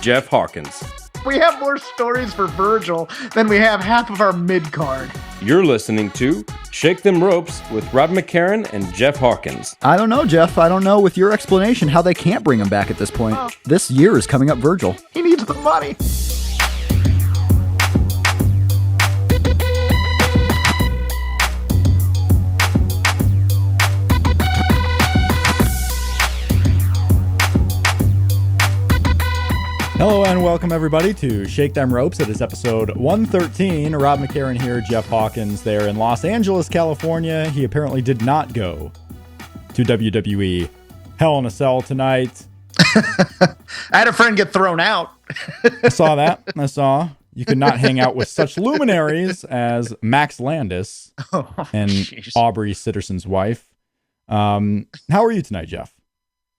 Jeff Hawkins. We have more stories for Virgil than we have half of our mid-card. You're listening to Shake Them Ropes with Rob McCarran and Jeff Hawkins. I don't know, Jeff. I don't know with your explanation how they can't bring him back at this point. This year is coming up Virgil. He needs the money. Hello and welcome everybody to Shake Them Ropes. It is episode 113. Rob McCarran here, Jeff Hawkins there in Los Angeles, California. He apparently did not go to WWE Hell in a Cell tonight. I had a friend get thrown out. I saw that. I saw you could not hang out with such luminaries as Max Landis and Aubrey Sitterson's wife. How are you tonight, Jeff?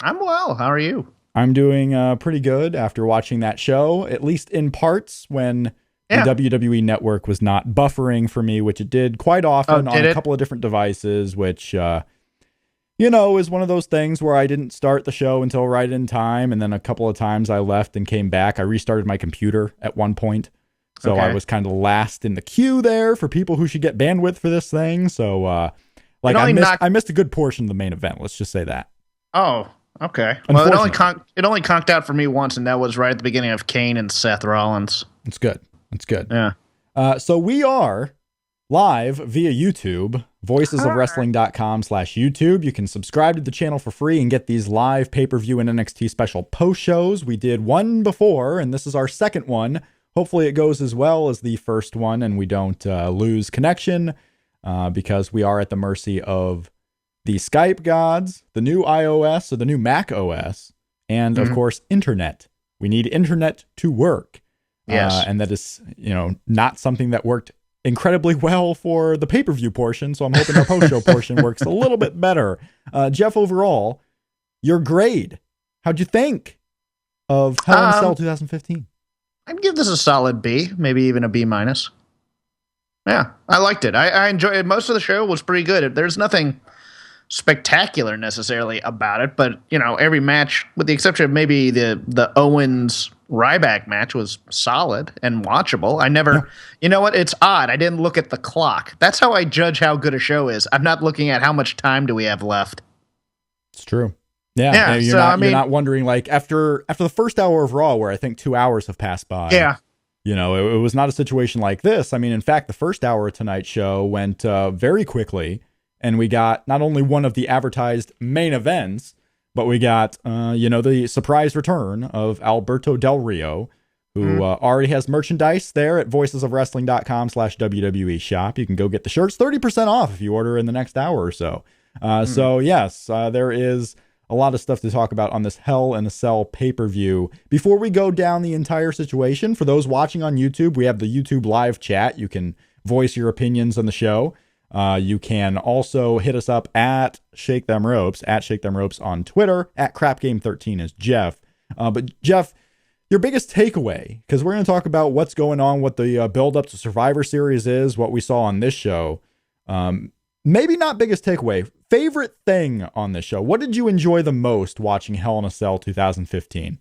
I'm well. How are you? I'm doing pretty good after watching that show, at least in parts when the WWE Network was not buffering for me, which it did quite often on a couple of different devices, which, is one of those things where I didn't start the show until right in time. And then a couple of times I left and came back. I restarted my computer at one point. So I was kind of last in the queue there for people who should get bandwidth for this thing. So I missed a good portion of the main event. Let's just say that. Oh, okay. Well, it only conked out for me once, and that was right at the beginning of Kane and Seth Rollins. It's good. It's good. Yeah. So we are live via YouTube, voicesofwrestling.com/YouTube. You can subscribe to the channel for free and get these live pay-per-view and NXT special post shows. We did one before, and this is our second one. Hopefully it goes as well as the first one, and we don't lose connection because we are at the mercy of the Skype gods, the new iOS or the new Mac OS, and of course, internet. We need internet to work. Yes. And that is, not something that worked incredibly well for the pay-per-view portion. So I'm hoping our post-show portion works a little bit better. Jeff, overall, your grade. How'd you think of Hell in a Cell 2015? I'd give this a solid B, maybe even a B minus. Yeah, I liked it. I enjoyed it. Most of the show was pretty good. There's nothing spectacular necessarily about it, but every match, with the exception of maybe the Owens Ryback match, was solid and watchable. I never, you know what? It's odd. I didn't look at the clock. That's how I judge how good a show is. I'm not llooking at how much time do we have left. It's true. Yeah. You're not wondering like after the first hour of Raw, where I think 2 hours have passed by. Yeah. It was not a situation like this. I mean, in fact, the first hour of tonight's show went very quickly. And we got not only one of the advertised main events, but we got, the surprise return of Alberto Del Rio, who already has merchandise there at voicesofwrestling.com/WWE shop. You can go get the shirts 30% off if you order in the next hour or so. So, yes, there is a lot of stuff to talk about on this Hell in a Cell pay-per-view. Before we go down the entire situation, for those watching on YouTube, we have the YouTube live chat. You can voice your opinions on the show. You can also hit us up at Shake Them Ropes on Twitter, at CrapGame13 is Jeff. But Jeff, your biggest takeaway, because we're going to talk about what's going on, what the build-up to Survivor Series is, what we saw on this show. Maybe not biggest takeaway, favorite thing on this show. What did you enjoy the most watching Hell in a Cell 2015?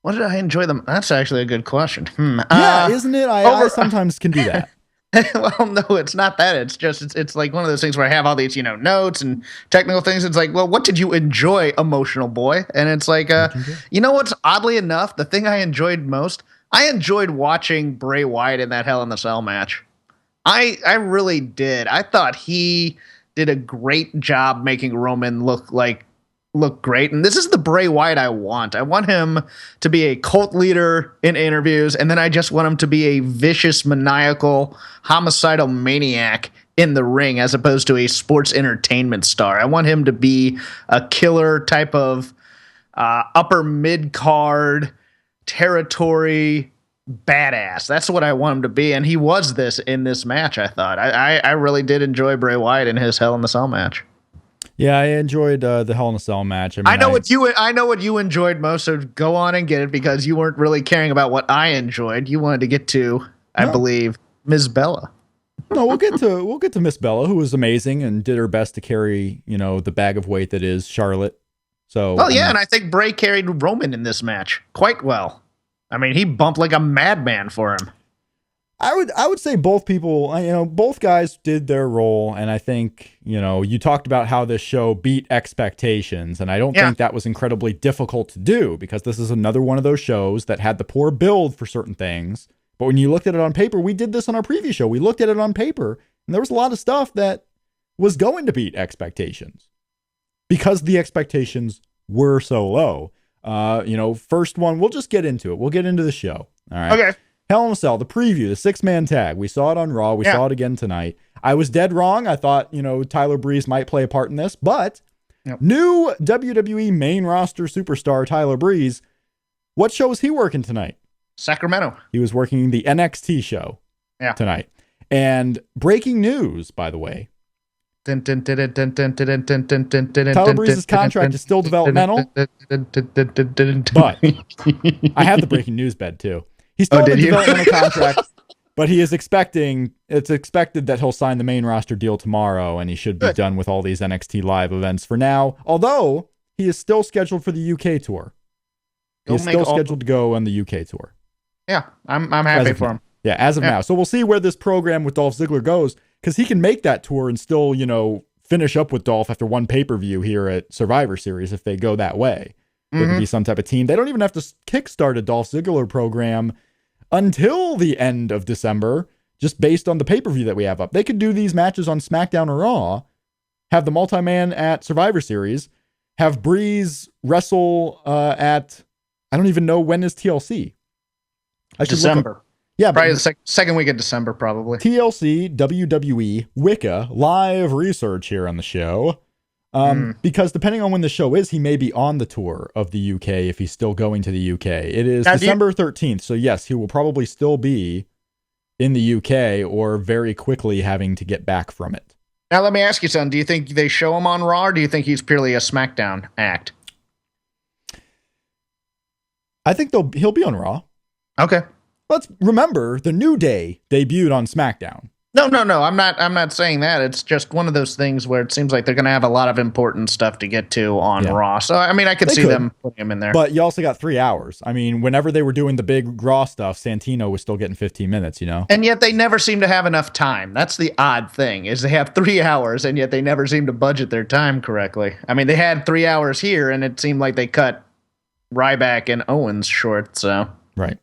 What did I enjoy them? That's actually a good question. Yeah, isn't it? I sometimes can do that. Well, no, it's not that. It's just, it's like one of those things where I have all these, notes and technical things. It's like, well, what did you enjoy, emotional boy? And it's like, what's oddly enough, the thing I enjoyed most, I enjoyed watching Bray Wyatt in that Hell in the Cell match. I really did. I thought he did a great job making Roman look great. And this is the Bray Wyatt I want. I want him to be a cult leader in interviews, and then I just want him to be a vicious, maniacal, homicidal maniac in the ring as opposed to a sports entertainment star. I want him to be a killer type of upper mid-card territory badass. That's what I want him to be, and he was this in this match, I thought. I really did enjoy Bray Wyatt in his Hell in the Cell match. Yeah, I enjoyed the Hell in a Cell match. I know what you enjoyed most, so go on and get it, because you weren't really caring about what I enjoyed. You wanted to get to, I believe, Ms. Bella. No, we'll get to Miss Bella, who was amazing and did her best to carry, the bag of weight that is Charlotte So, well, yeah, and I think Bray carried Roman in this match quite well. I mean, he bumped like a madman for him. I would say both people, both guys did their role, and I think, you talked about how this show beat expectations, and I don't think that was incredibly difficult to do, because this is another one of those shows that had the poor build for certain things, but when you looked at it on paper, we did this on our previous show, we looked at it on paper, and there was a lot of stuff that was going to beat expectations, because the expectations were so low. First one, we'll just get into it. We'll get into the show. All right. Okay. Hell in a Cell, the preview, the 6-man tag. We saw it on Raw. We saw it again tonight. I was dead wrong. I thought, Tyler Breeze might play a part in this, but new WWE main roster superstar Tyler Breeze, what show is he working tonight? Sacramento. He was working the NXT show tonight. And breaking news, by the way, Tyler Breeze's contract is still developmental, but I have the breaking news bed too. He's still in the developmental contract, but it's expected that he'll sign the main roster deal tomorrow, and he should be done with all these NXT live events for now, although he is still scheduled for the UK tour. He's still scheduled to go on the UK tour. Yeah, I'm happy for him. Yeah, as of now. So we'll see where this program with Dolph Ziggler goes, because he can make that tour and still, finish up with Dolph after one pay-per-view here at Survivor Series if they go that way. There could be some type of team. They don't even have to kickstart a Dolph Ziggler program until the end of December, just based on the pay-per-view that we have up. They could do these matches on SmackDown or Raw, have the multi-man at Survivor Series, have Breeze wrestle at, I don't even know when is TLC. December. Yeah, probably the second week of December, probably. TLC, WWE, Wicca, live research here on the show. Because depending on when the show is, he may be on the tour of the UK if he's still going to the UK. It is December 13th, so yes, he will probably still be in the UK or very quickly having to get back from it. Now, let me ask you something. Do you think they show him on Raw, or do you think he's purely a SmackDown act? I think he'll be on Raw. Okay. Let's remember, the New Day debuted on SmackDown. No. I'm not saying that. It's just one of those things where it seems like they're going to have a lot of important stuff to get to on Raw. So, I mean, I could see them putting him in there. But you also got 3 hours. I mean, whenever they were doing the big Raw stuff, Santino was still getting 15 minutes, And yet they never seem to have enough time. That's the odd thing, is they have 3 hours, and yet they never seem to budget their time correctly. I mean, they had 3 hours here, and it seemed like they cut Ryback and Owens short, so. Right.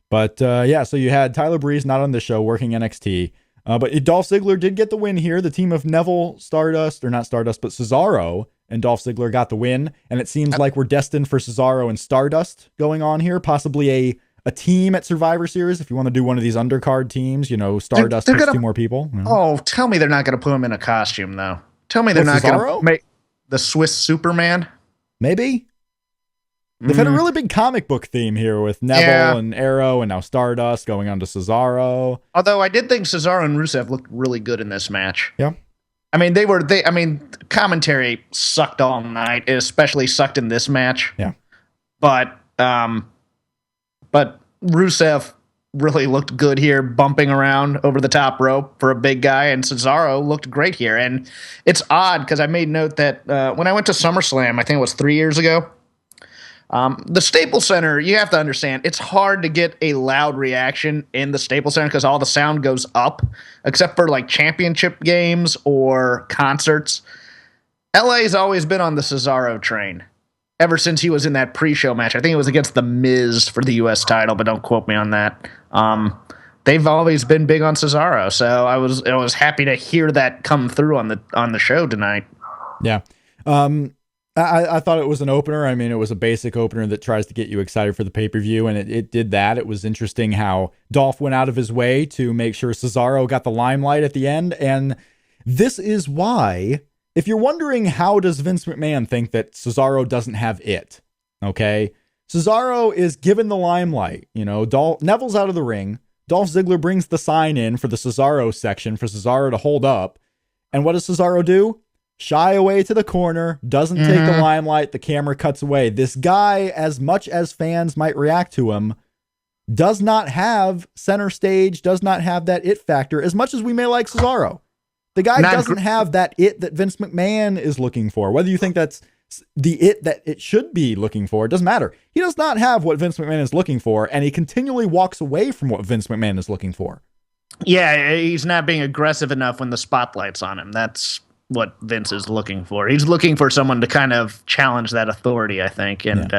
But, so you had Tyler Breeze not on the show, working NXT. But Dolph Ziggler did get the win here. The team of Neville, Stardust, or not Stardust, but Cesaro and Dolph Ziggler got the win. And it seems like we're destined for Cesaro and Stardust going on here. Possibly a team at Survivor Series if you want to do one of these undercard teams. Stardust plus 2 more people. Oh, tell me they're not going to put him in a costume, though. Tell me they're not going to make the Swiss Superman. Maybe. They've had a really big comic book theme here with Neville and Arrow and now Stardust going on to Cesaro. Although I did think Cesaro and Rusev looked really good in this match. Yeah. I mean, commentary sucked all night. It especially sucked in this match. Yeah. But Rusev really looked good here, bumping around over the top rope for a big guy, and Cesaro looked great here. And it's odd because I made note that when I went to SummerSlam, I think it was 3 years ago, the Staples Center, you have to understand, it's hard to get a loud reaction in the Staples Center because all the sound goes up, except for like championship games or concerts. LA's always been on the Cesaro train ever since he was in that pre-show match. I think it was against The Miz for the U.S. title, but don't quote me on that. They've always been big on Cesaro, so I was happy to hear that come through on the show tonight. Yeah. I thought it was an opener. I mean, it was a basic opener that tries to get you excited for the pay-per-view, and it did that. It was interesting how Dolph went out of his way to make sure Cesaro got the limelight at the end, and this is why, if you're wondering how does Vince McMahon think that Cesaro doesn't have it, okay? Cesaro is given the limelight. Neville's out of the ring. Dolph Ziggler brings the sign in for the Cesaro section for Cesaro to hold up, and what does Cesaro do? Shy away to the corner, doesn't take the limelight, the camera cuts away. This guy, as much as fans might react to him, does not have center stage, does not have that it factor, as much as we may like Cesaro. The guy doesn't have that it that Vince McMahon is looking for. Whether you think that's the it that it should be looking for. It doesn't matter. He does not have what Vince McMahon is looking for, and he continually walks away from what Vince McMahon is looking for. Yeah, he's not being aggressive enough when the spotlight's on him. That's what Vince is looking for. He's looking for someone to kind of challenge that authority, I think. And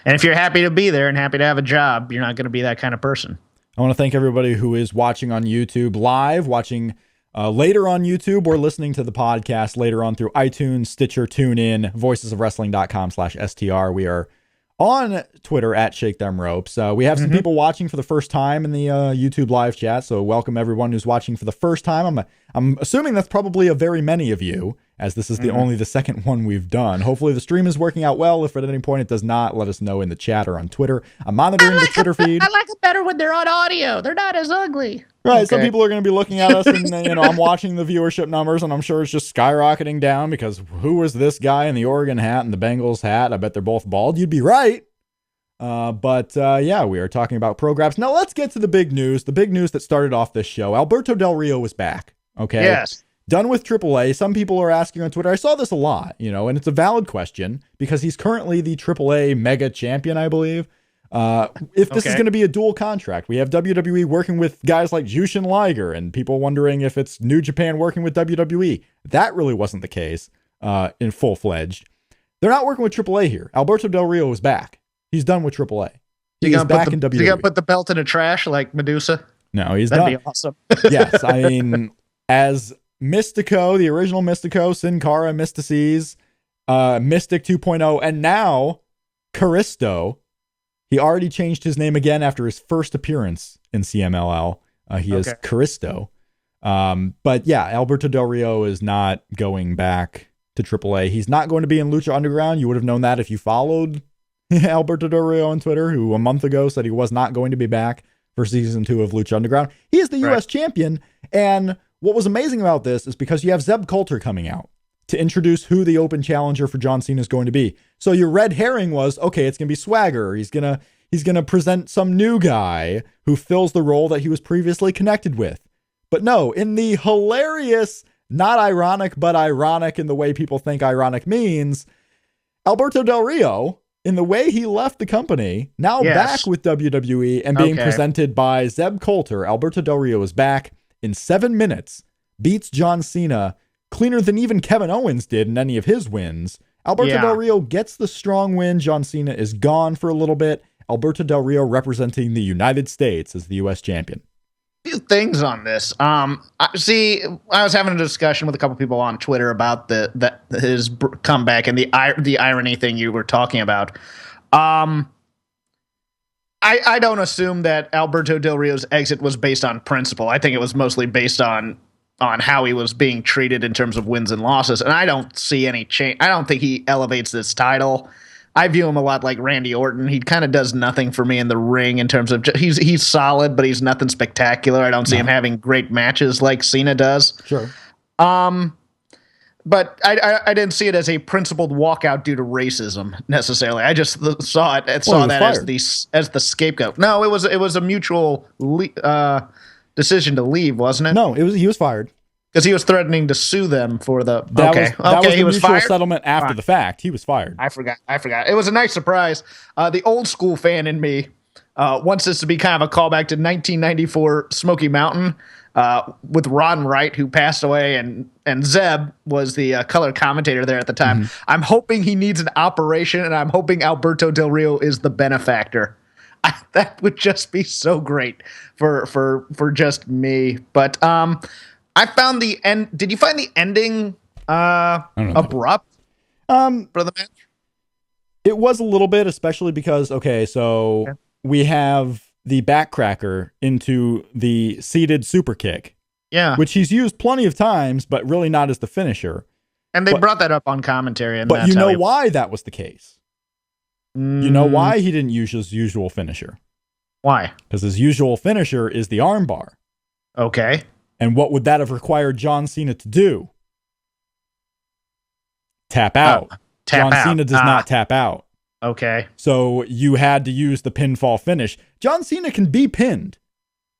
if you're happy to be there and happy to have a job, you're not going to be that kind of person. I want to thank everybody who is watching on YouTube live, watching later on YouTube, or listening to the podcast later on through iTunes, Stitcher, TuneIn, voicesofwrestling.com/STR. We are on Twitter at Shake Them Ropes. We have some people watching for the first time in the YouTube live chat, so welcome everyone who's watching for the first time. I'm assuming that's probably a very many of you, as this is only the second one we've done. Hopefully the stream is working out well. If at any point it does not, let us know in the chat or on Twitter. I'm monitoring the Twitter feed. I like it better when they're on audio. They're not as ugly. Right, okay. Some people are going to be looking at us, and I'm watching the viewership numbers, and I'm sure it's just skyrocketing down because who is this guy in the Oregon hat and the Bengals hat? I bet they're both bald. You'd be right. But we are talking about programs. Now let's get to the big news. The big news that started off this show. Alberto Del Rio is back. Okay. Yes. Done with AAA. Some people are asking on Twitter. I saw this a lot, and it's a valid question because he's currently the AAA mega champion, I believe. If this is going to be a dual contract, we have WWE working with guys like Jushin Liger and people wondering if it's New Japan working with WWE. That really wasn't the case, in full-fledged. They're not working with AAA here. Alberto Del Rio is back. He's done with AAA. He's back in WWE. You gonna put the belt in the trash like Medusa? No, he's That'd done. Be awesome. Yes, I mean, as Mystico, the original Mystico, Sin Cara, Mystices, Mystic 2.0, and now Caristo. He already changed his name again after his first appearance in CMLL. He is Caristo. But yeah, Alberto Del Rio is not going back to AAA. He's not going to be in Lucha Underground. You would have known that if you followed Alberto Del Rio on Twitter, who a month ago said he was not going to be back for season 2 of Lucha Underground. He is the U.S. champion. And what was amazing about this is because you have Zeb Coulter coming out to introduce who the open challenger for John Cena is going to be. So your red herring was, okay, it's going to be Swagger. He's going to present some new guy who fills the role that he was previously connected with. But no, in the hilarious, not ironic, but ironic in the way people think ironic means, Alberto Del Rio, in the way he left the company, now back with WWE and being presented by Zeb Coulter, Alberto Del Rio is back in 7 minutes, beats John Cena cleaner than even Kevin Owens did in any of his wins. Alberto Del Rio gets the strong win. John Cena is gone for a little bit. Alberto Del Rio representing the United States as the U.S. champion. Few things on this. I was having a discussion with a couple people on Twitter about his comeback and the irony thing you were talking about. I don't assume that Alberto Del Rio's exit was based on principle. I think it was mostly based on how he was being treated in terms of wins and losses. And I don't see any change. I don't think he elevates this title. I view him a lot like Randy Orton. He kind of does nothing for me in the ring in terms of he's solid, but he's nothing spectacular. I don't see him having great matches like Cena does. Sure. But I didn't see it as a principled walkout due to racism necessarily. I just saw that as the scapegoat. No, it was a mutual decision to leave, wasn't it? No, he was fired. Because he was threatening to sue them for the. That was he was mutual fired. Settlement after the fact. He was fired. I forgot. It was a nice surprise. The old school fan in me wants this to be kind of a callback to 1994 Smoky Mountain with Ron Wright, who passed away, and Zeb was the color commentator there at the time. Mm-hmm. I'm hoping he needs an operation, and I'm hoping Alberto Del Rio is the benefactor. That would just be so great for just me. But I found the end. Did you find the ending abrupt for the match? It was a little bit, especially because we have the backcracker into the seated super kick. Yeah, which he's used plenty of times, but really not as the finisher. And they brought that up on commentary. And but you know why that was the case? You know why he didn't use his usual finisher? Why? Because his usual finisher is the armbar. Okay. And what would that have required John Cena to do? Tap out. John Cena does not tap out. Okay. So you had to use the pinfall finish. John Cena can be pinned.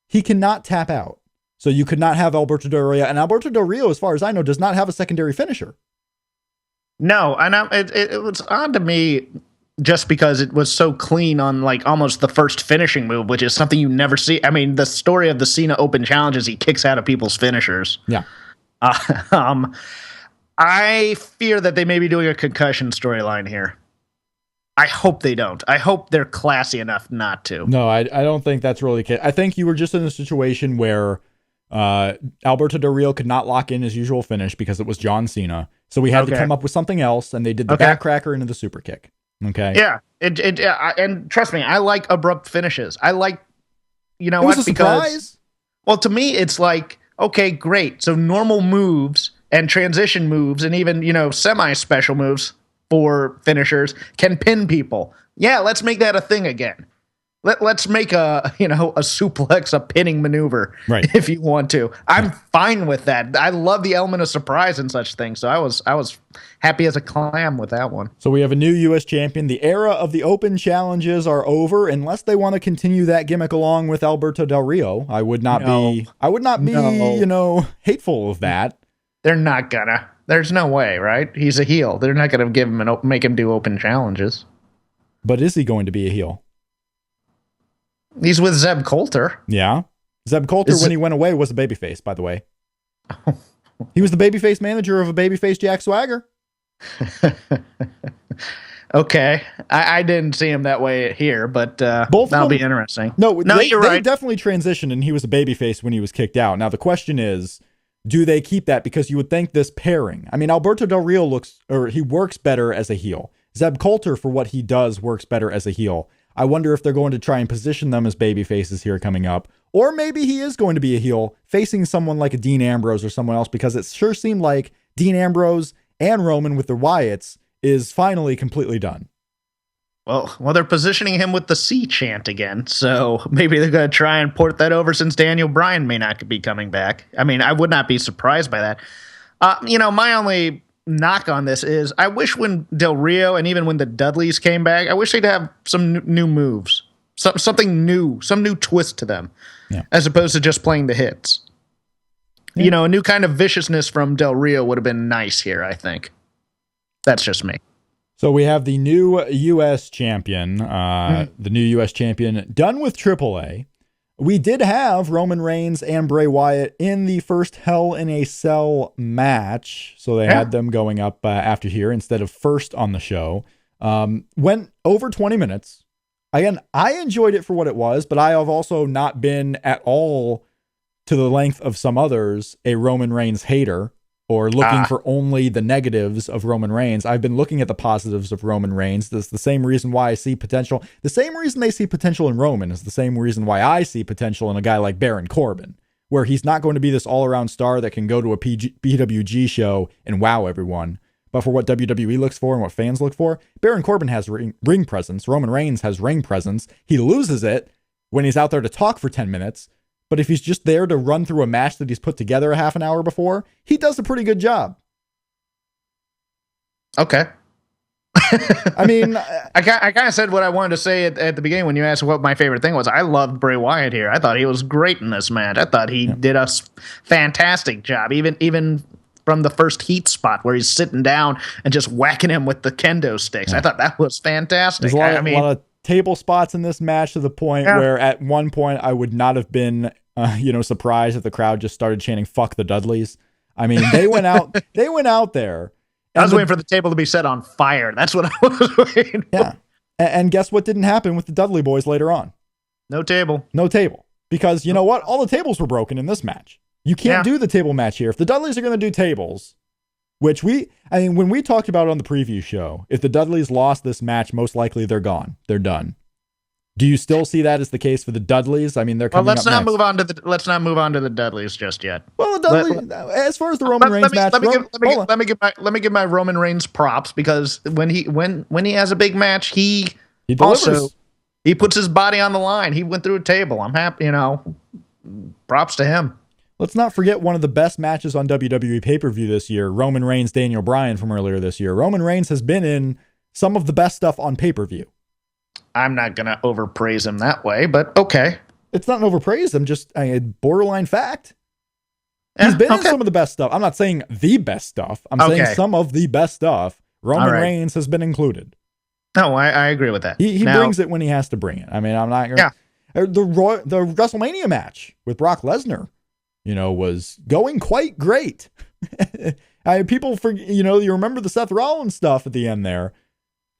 He cannot tap out. So you could not have Alberto Del Rio. And Alberto Del Rio, as far as I know, does not have a secondary finisher. No, and it was odd to me just because it was so clean on like almost the first finishing move, which is something you never see. I mean, the story of the Cena Open Challenge is he kicks out of people's finishers. Yeah. Uh, I fear that they may be doing a concussion storyline here. I hope they don't. I hope they're classy enough not to. No, I don't think that's really the case. I think you were just in a situation where Alberto Del Rio could not lock in his usual finish because it was John Cena. So we had to come up with something else, and they did the backcracker into the super kick. Okay. Yeah. And trust me, I like abrupt finishes. I like, you know, it was a surprise. Well, to me, it's like, okay, great. So normal moves and transition moves and even, you know, semi-special moves for finishers can pin people. Yeah, let's make that a thing again. Let's make a suplex a pinning maneuver, right, if you want to. I'm fine with that. I love the element of surprise in such things. So I was happy as a clam with that one. So we have a new U.S. champion. The era of the open challenges are over, unless they want to continue that gimmick along with Alberto Del Rio. I would not be, hateful of that. They're not gonna. There's no way, right? He's a heel. They're not gonna give him make him do open challenges. But is he going to be a heel? He's with Zeb Coulter. Yeah. Zeb Coulter, when he went away, was a babyface, by the way. He was the babyface manager of a babyface Jack Swagger. Okay. I didn't see him that way here, but that'll be interesting. No, you're right. They definitely transitioned, and he was a babyface when he was kicked out. Now, the question is, do they keep that? Because you would think this pairing. I mean, Alberto Del Rio works better as a heel. Zeb Coulter, for what he does, works better as a heel. I wonder if they're going to try and position them as baby faces here coming up. Or maybe he is going to be a heel facing someone like a Dean Ambrose or someone else, because it sure seemed like Dean Ambrose and Roman with the Wyatts is finally completely done. Well, they're positioning him with the C chant again, so maybe they're going to try and port that over since Daniel Bryan may not be coming back. I mean, I would not be surprised by that. My only knock on this is I wish when Del Rio and even when the Dudleys came back, I wish they'd have some new moves, something new, some new twist to them, as opposed to just playing the hits. Yeah. You know, a new kind of viciousness from Del Rio would have been nice here, I think. That's just me. So we have the new U.S. champion, done with AAA. We did have Roman Reigns and Bray Wyatt in the first Hell in a Cell match. So they had them going up after here instead of first on the show. Went over 20 minutes. Again, I enjoyed it for what it was, but I have also not been at all to the length of some others a Roman Reigns hater or looking for only the negatives of Roman Reigns. I've been looking at the positives of Roman Reigns. That's the same reason why I see potential. The same reason they see potential in Roman is the same reason why I see potential in a guy like Baron Corbin, where he's not going to be this all-around star that can go to a PWG show and wow everyone. But for what WWE looks for and what fans look for, Baron Corbin has ring presence. Roman Reigns has ring presence. He loses it when he's out there to talk for 10 minutes. But if he's just there to run through a match that he's put together a half an hour before, he does a pretty good job. Okay. I mean, I kind of said what I wanted to say at the beginning when you asked what my favorite thing was. I loved Bray Wyatt here. I thought he was great in this match. I thought he did a fantastic job, even from the first heat spot where he's sitting down and just whacking him with the kendo sticks. I thought that was fantastic. There's a lot of table spots in this match to the point where at one point I would not have been surprised if the crowd just started chanting "fuck the Dudleys." I mean, they went out there. I was waiting for the table to be set on fire. That's what I was waiting for. Yeah. And guess what didn't happen with the Dudley boys later on? No table. Because you know what? All the tables were broken in this match. You can't do the table match here. If the Dudleys are going to do tables, which when we talked about it on the preview show, if the Dudleys lost this match, most likely they're gone. They're done. Do you still see that as the case for the Dudleys? I mean, they're coming up next. Let's not move on to the Dudleys just yet. Well, the Dudleys, as far as the Roman Reigns match, let me give my Roman Reigns props, because when he has a big match, he delivers. He puts his body on the line. He went through a table. I'm happy, props to him. Let's not forget one of the best matches on WWE pay-per-view this year, Roman Reigns, Daniel Bryan from earlier this year. Roman Reigns has been in some of the best stuff on pay-per-view. I'm not going to overpraise him that way, but okay. It's not an overpraise. I'm just a borderline fact. He's been in some of the best stuff. I'm not saying the best stuff. I'm saying some of the best stuff. Roman Reigns has been included. No, I agree with that. He brings it when he has to bring it. I mean, I'm not going to... Yeah. The WrestleMania match with Brock Lesnar, was going quite great. People forget, you remember the Seth Rollins stuff at the end there.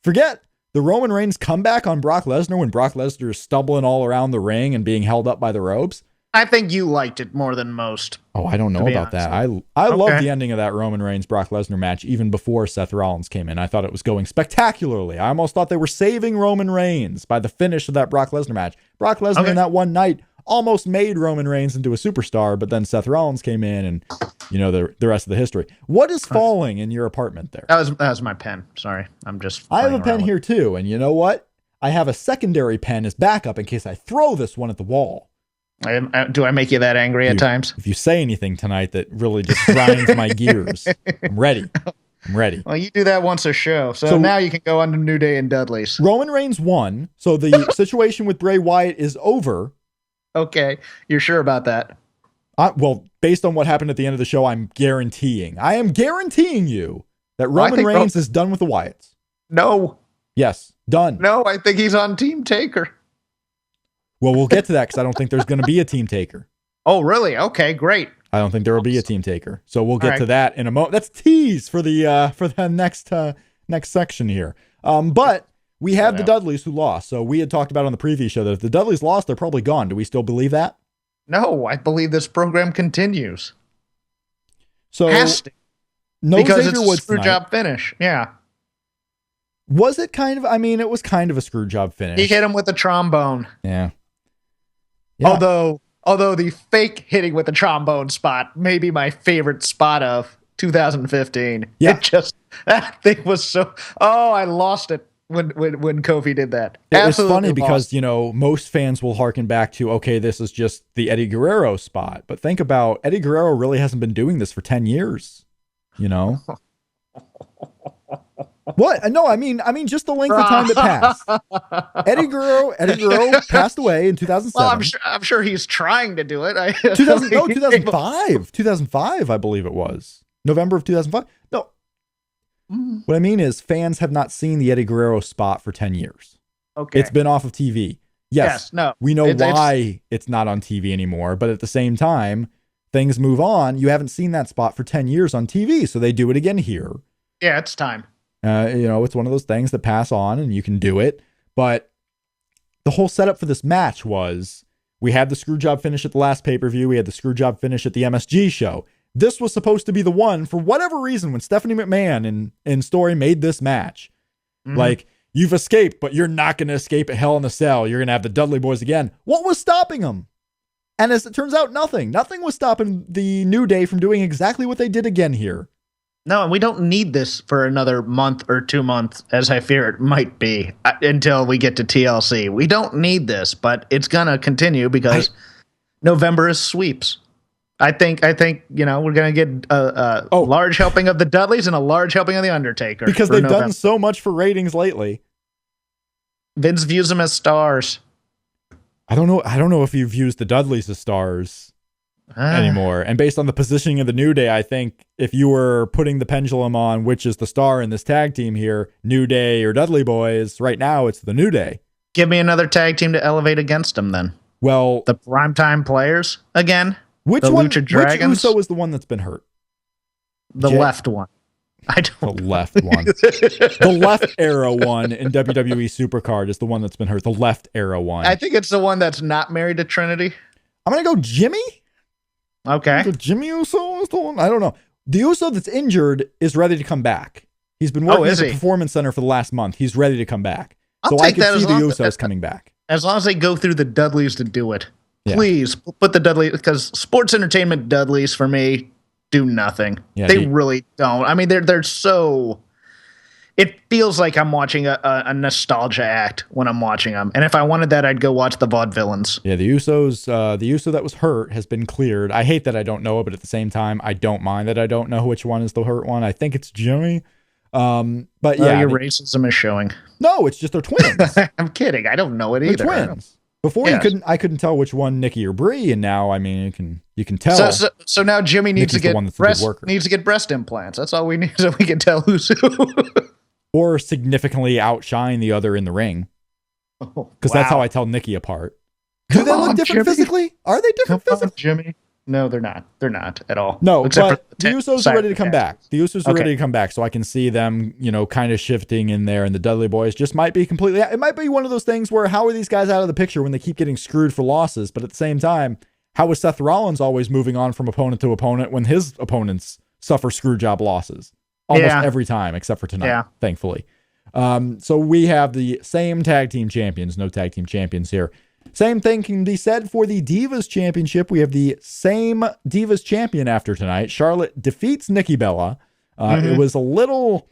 Forget the Roman Reigns comeback on Brock Lesnar when Brock Lesnar is stumbling all around the ring and being held up by the ropes. I think you liked it more than most. Oh, I don't know about that. I love the ending of that Roman Reigns Brock Lesnar match even before Seth Rollins came in. I thought it was going spectacularly. I almost thought they were saving Roman Reigns by the finish of that Brock Lesnar match. Brock Lesnar in that one night almost made Roman Reigns into a superstar, but then Seth Rollins came in and, the rest of the history. What is falling in your apartment there? That was my pen. Sorry. I have a pen here too. And you know what? I have a secondary pen as backup in case I throw this one at the wall. Do I make you that angry at times? If you say anything tonight that really just grinds my gears, I'm ready. Well, you do that once a show. So now you can go on to New Day and Dudley's. Roman Reigns won. So the situation with Bray Wyatt is over. Okay. You're sure about that? Well, based on what happened at the end of the show, I am guaranteeing you that Roman Reigns is done with the Wyatts. No. Yes, done. No, I think he's on Team Taker. Well, we'll get to that because I don't think there's going to be a Team Taker. Oh, really? Okay, great. I don't think there will be a Team Taker. So we'll get to that in a moment. That's tease for the next section here. But we have the Dudleys who lost. So we had talked about on the previous show that if the Dudleys lost, they're probably gone. Do we still believe that? No, I believe this program continues. So has to. No because Xavier it's Woods a screw job finish. Yeah. Was it kind of? I mean, it was kind of a screw job finish. He hit him with a trombone. Yeah. Although the fake hitting with the trombone spot may be my favorite spot of 2015. Yeah. That thing was so. Oh, I lost it when Kofi did that. It's funny because most fans will harken back to, okay, this is just the Eddie Guerrero spot, but think about Eddie Guerrero really hasn't been doing this for 10 years. What? No, I mean, just the length of time that passed. Eddie Guerrero passed away in 2007. Well, I'm sure he's trying to do it. 2005. 2005, I believe it was. November of 2005. No. What I mean is fans have not seen the Eddie Guerrero spot for 10 years. Okay. It's been off of TV. Yes. No. We know why it's not on TV anymore, but at the same time, things move on. You haven't seen that spot for 10 years on TV, so they do it again here. Yeah, it's time. It's one of those things that pass on and you can do it. But the whole setup for this match was we had the screw job finish at the last pay-per-view. We had the screw job finish at the MSG show. This was supposed to be the one for whatever reason when Stephanie McMahon in story made this match. Mm-hmm. Like, you've escaped, but you're not going to escape at Hell in a Cell. You're going to have the Dudley Boys again. What was stopping them? And as it turns out, nothing. Nothing was stopping the New Day from doing exactly what they did again here. No, and we don't need this for another month or 2 months, as I fear it might be, until we get to TLC. We don't need this, but it's going to continue because November is sweeps. I think we're going to get a large helping of the Dudleys and a large helping of the Undertaker. Because they've done so much for ratings lately. Vince views them as stars. I don't know if he views the Dudleys as stars anymore. And based on the positioning of the New Day, I think if you were putting the pendulum on which is the star in this tag team here, New Day or Dudley Boys, right now it's the New Day. Give me another tag team to elevate against them then. Well, the primetime players again. Which Lucha Dragons? Which Uso is the one that's been hurt? The left one. I don't. The left one. The left arrow one in WWE Supercard is the one that's been hurt. The left arrow one. I think it's the one that's not married to Trinity. I'm gonna go Jimmy. Okay. So Jimmy Uso is the one. I don't know. The Uso that's injured is ready to come back. He's been working at the Performance Center for the last month. He's ready to come back. So I can see the Usos coming back. As long as they go through the Dudleys to do it. Yeah. Please put the Dudley, because sports entertainment Dudleys for me do nothing. Yeah, they really don't. I mean, they're so. It feels like I'm watching a nostalgia act when I'm watching them. And if I wanted that, I'd go watch the Vaudevillains. Yeah, the Usos, the Uso that was hurt has been cleared. I hate that I don't know it, but at the same time, I don't mind that I don't know which one is the hurt one. I think it's Jimmy. But yeah, your racism is showing. No, it's just they're twins. I'm kidding. I don't know it either. They're twins. Before I couldn't tell which one Nikki or Brie, and now I mean you can tell. So now Jimmy needs to get breast implants. That's all we need, so we can tell who's who. or significantly outshine the other in the ring. Because that's how I tell Nikki apart. Do they look different physically? Are they different physically? Jimmy? No, they're not. They're not at all. No, except but the Usos are ready to come back. The Usos are ready to come back, so I can see them, kind of shifting in there. And the Dudley Boys just might be completely. It might be one of those things where how are these guys out of the picture when they keep getting screwed for losses? But at the same time, how is Seth Rollins always moving on from opponent to opponent when his opponents suffer screw job losses almost every time, except for tonight, thankfully. So we have the same tag team champions, no tag team champions here. Same thing can be said for the Divas Championship. We have the same Divas champion after tonight. Charlotte defeats Nikki Bella. It was a little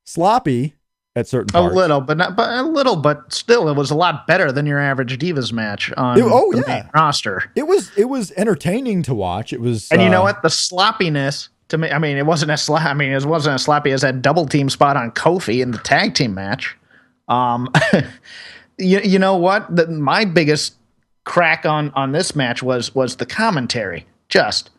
sloppy at certain parts. A little, but still, it was a lot better than your average Divas match on the main roster. It was entertaining to watch. It was, and you know what? The sloppiness to me. I mean, it wasn't as sloppy as that double team spot on Kofi in the tag team match. You know what? My biggest crack on this match was the commentary. Just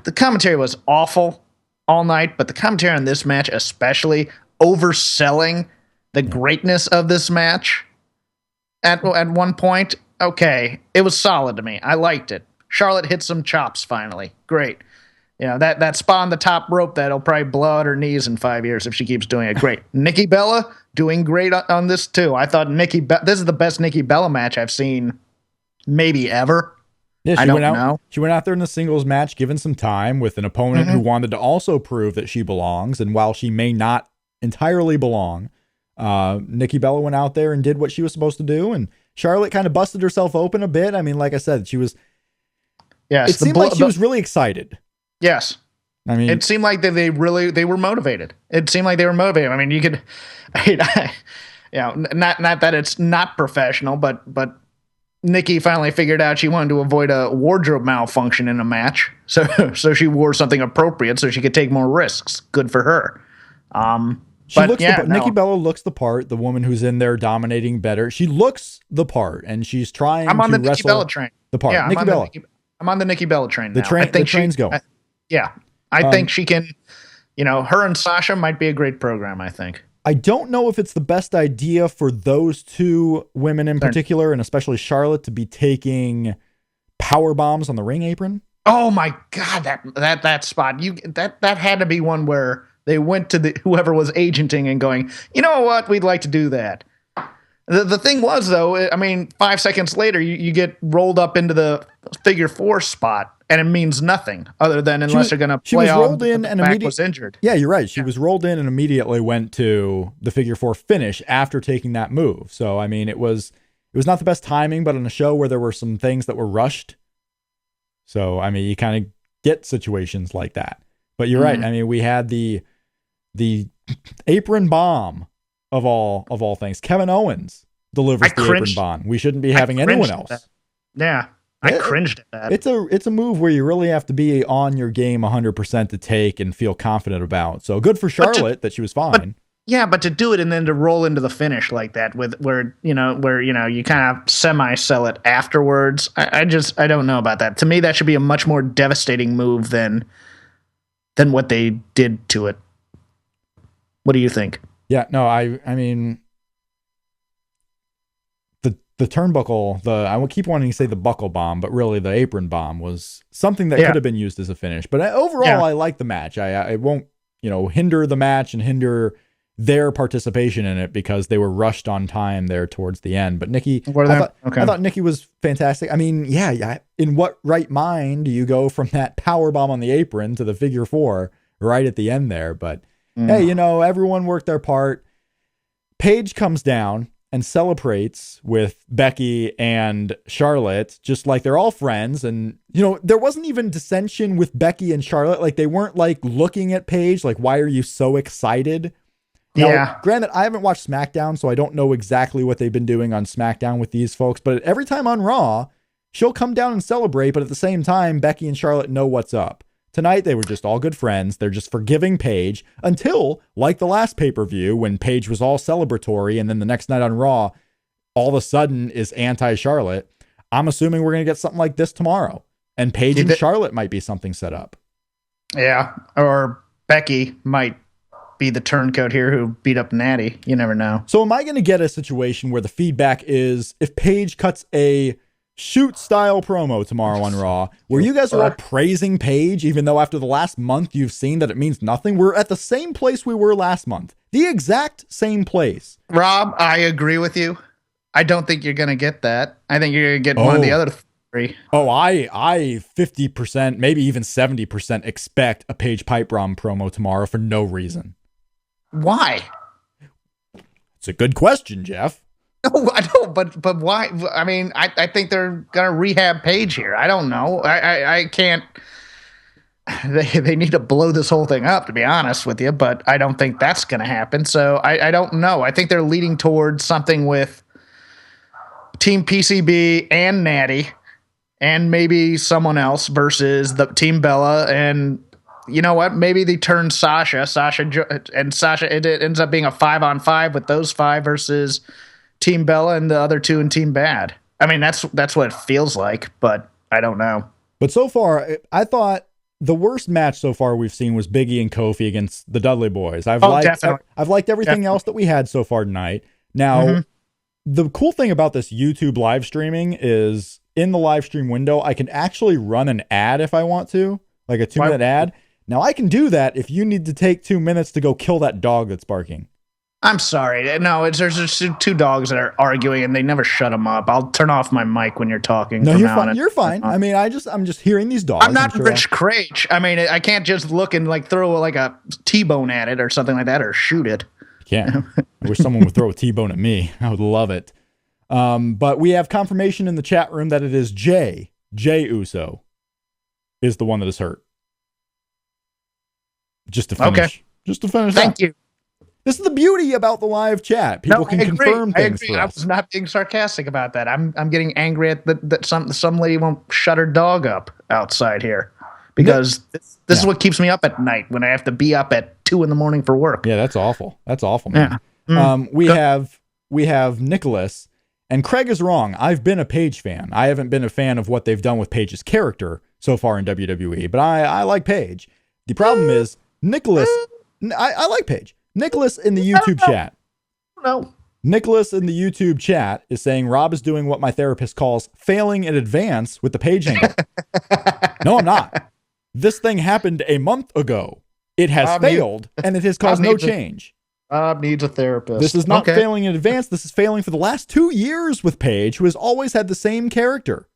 the commentary was awful all night, but the commentary on this match, especially overselling the greatness of this match. At one point, okay, it was solid to me. I liked it. Charlotte hit some chops finally. Great. That spot on the top rope that'll probably blow out her knees in 5 years if she keeps doing it. Great. Nikki Bella doing great on this too. I thought this is the best Nikki Bella match I've seen maybe ever. Yeah, I don't know. She went out there in the singles match, given some time with an opponent who wanted to also prove that she belongs. And while she may not entirely belong, Nikki Bella went out there and did what she was supposed to do. And Charlotte kind of busted herself open a bit. I mean, like I said, she was. Yes, it seemed like she was really excited. Yes. I mean, it seemed like they were motivated. It seemed like they were motivated. I mean, you could, not that it's not professional, but Nikki finally figured out she wanted to avoid a wardrobe malfunction in a match. So she wore something appropriate so she could take more risks. Good for her. Nikki Bella looks the part, the woman who's in there dominating better. She looks the part, and she's trying to wrestle. I'm on the Nikki Bella train. The part. Yeah, Nikki Bella. I'm on the Nikki Bella train now. The train's going. I think she can, her and Sasha might be a great program, I think. I don't know if it's the best idea for those two women in particular, and especially Charlotte, to be taking power bombs on the ring apron. Oh my God, that spot. That had to be one where they went to whoever was agenting and going, you know what, we'd like to do that. The thing was, though, I mean, 5 seconds later, you get rolled up into the figure 4 spot, and it means nothing other than unless you're going to play off the back was injured. Yeah, you're right. She was rolled in and immediately went to the figure 4 finish after taking that move. So, I mean, it was not the best timing, but on a show where there were some things that were rushed. So, I mean, you kind of get situations like that. But you're right. I mean, we had the apron bomb. Of all things, Kevin Owens delivers the apron bomb. We shouldn't be having anyone else. Yeah, I cringed at that. It's a move where you really have to be on your game 100% to take and feel confident about. So good for Charlotte that she was fine. But to do it and then to roll into the finish like that where you kind of semi-sell it afterwards. I don't know about that. To me, that should be a much more devastating move than what they did to it. What do you think? Yeah, no, I mean, the turnbuckle, I will keep wanting to say the buckle bomb, but really the apron bomb was something that could have been used as a finish. But overall, I like the match. I won't, hinder the match and hinder their participation in it because they were rushed on time there towards the end. But Nikki, I thought Nikki was fantastic. I mean, in what right mind do you go from that power bomb on the apron to the figure 4 right at the end there? But hey, everyone worked their part. Paige comes down and celebrates with Becky and Charlotte, just like they're all friends. And, there wasn't even dissension with Becky and Charlotte. Like, they weren't, like, looking at Paige, like, why are you so excited? Now, granted, I haven't watched SmackDown, so I don't know exactly what they've been doing on SmackDown with these folks. But every time on Raw, she'll come down and celebrate. But at the same time, Becky and Charlotte know what's up. Tonight, they were just all good friends. They're just forgiving Paige until, like the last pay-per-view, when Paige was all celebratory, and then the next night on Raw, all of a sudden is anti-Charlotte. I'm assuming we're going to get something like this tomorrow. And Paige and Charlotte might be something set up. Yeah, or Becky might be the turncoat here who beat up Natty. You never know. So am I going to get a situation where the feedback is if Paige cuts a shoot style promo tomorrow on Raw, where you guys are all praising Paige, even though after the last month you've seen that it means nothing? We're at the same place we were last month. The exact same place. Rob, I agree with you. I don't think you're going to get that. I think you're going to get one of the other three. Oh, I 50%, maybe even 70% expect a Paige Pipe Bomb promo tomorrow for no reason. Why? It's a good question, Jeff. No, I don't. But why? I mean, I think they're gonna rehab Paige here. I don't know. I can't. They need to blow this whole thing up, to be honest with you. But I don't think that's gonna happen. So I don't know. I think they're leading towards something with Team PCB and Natty, and maybe someone else versus the Team Bella. And you know what? Maybe they turn Sasha. It ends up being a 5-on-5 with those 5 versus Team Bella and the other 2 in Team Bad. I mean, that's what it feels like, but I don't know. But so far, I thought the worst match so far we've seen was Big E and Kofi against the Dudley Boys. I've liked everything else that we had so far tonight. Now, the cool thing about this YouTube live streaming is in the live stream window, I can actually run an ad if I want to, like a 2-minute ad. Now, I can do that if you need to take 2 minutes to go kill that dog that's barking. I'm sorry. No, there's just 2 dogs that are arguing and they never shut them up. I'll turn off my mic when you're talking. No, you're fine. You're fine. I mean, I'm just hearing these dogs. I'm not Rich Craich. I mean, I can't just look and like throw like a T-bone at it or something like that or shoot it. Yeah. I wish someone would throw a T-bone at me. I would love it. But we have confirmation in the chat room that it is Jay Uso is the one that is hurt. Just to finish. Okay. Just to finish. Thank you. This is the beauty about the live chat. People can confirm things for us. I was not being sarcastic about that. I'm getting angry at that some lady won't shut her dog up outside here because this is what keeps me up at night when I have to be up at 2 a.m. for work. Yeah, that's awful. That's awful, man. Yeah. We have Nicholas, and Craig is wrong. I've been a Paige fan. I haven't been a fan of what they've done with Paige's character so far in WWE, but I like Paige. The problem is Nicholas. I like Paige. Nicholas in the YouTube chat. No. Nicholas in the YouTube chat is saying Rob is doing what my therapist calls failing in advance with the Paige angle. No, I'm not. This thing happened a month ago. It has failed, and it has caused no change. Rob needs a therapist. This is not failing in advance. This is failing for the last 2 years with Paige, who has always had the same character.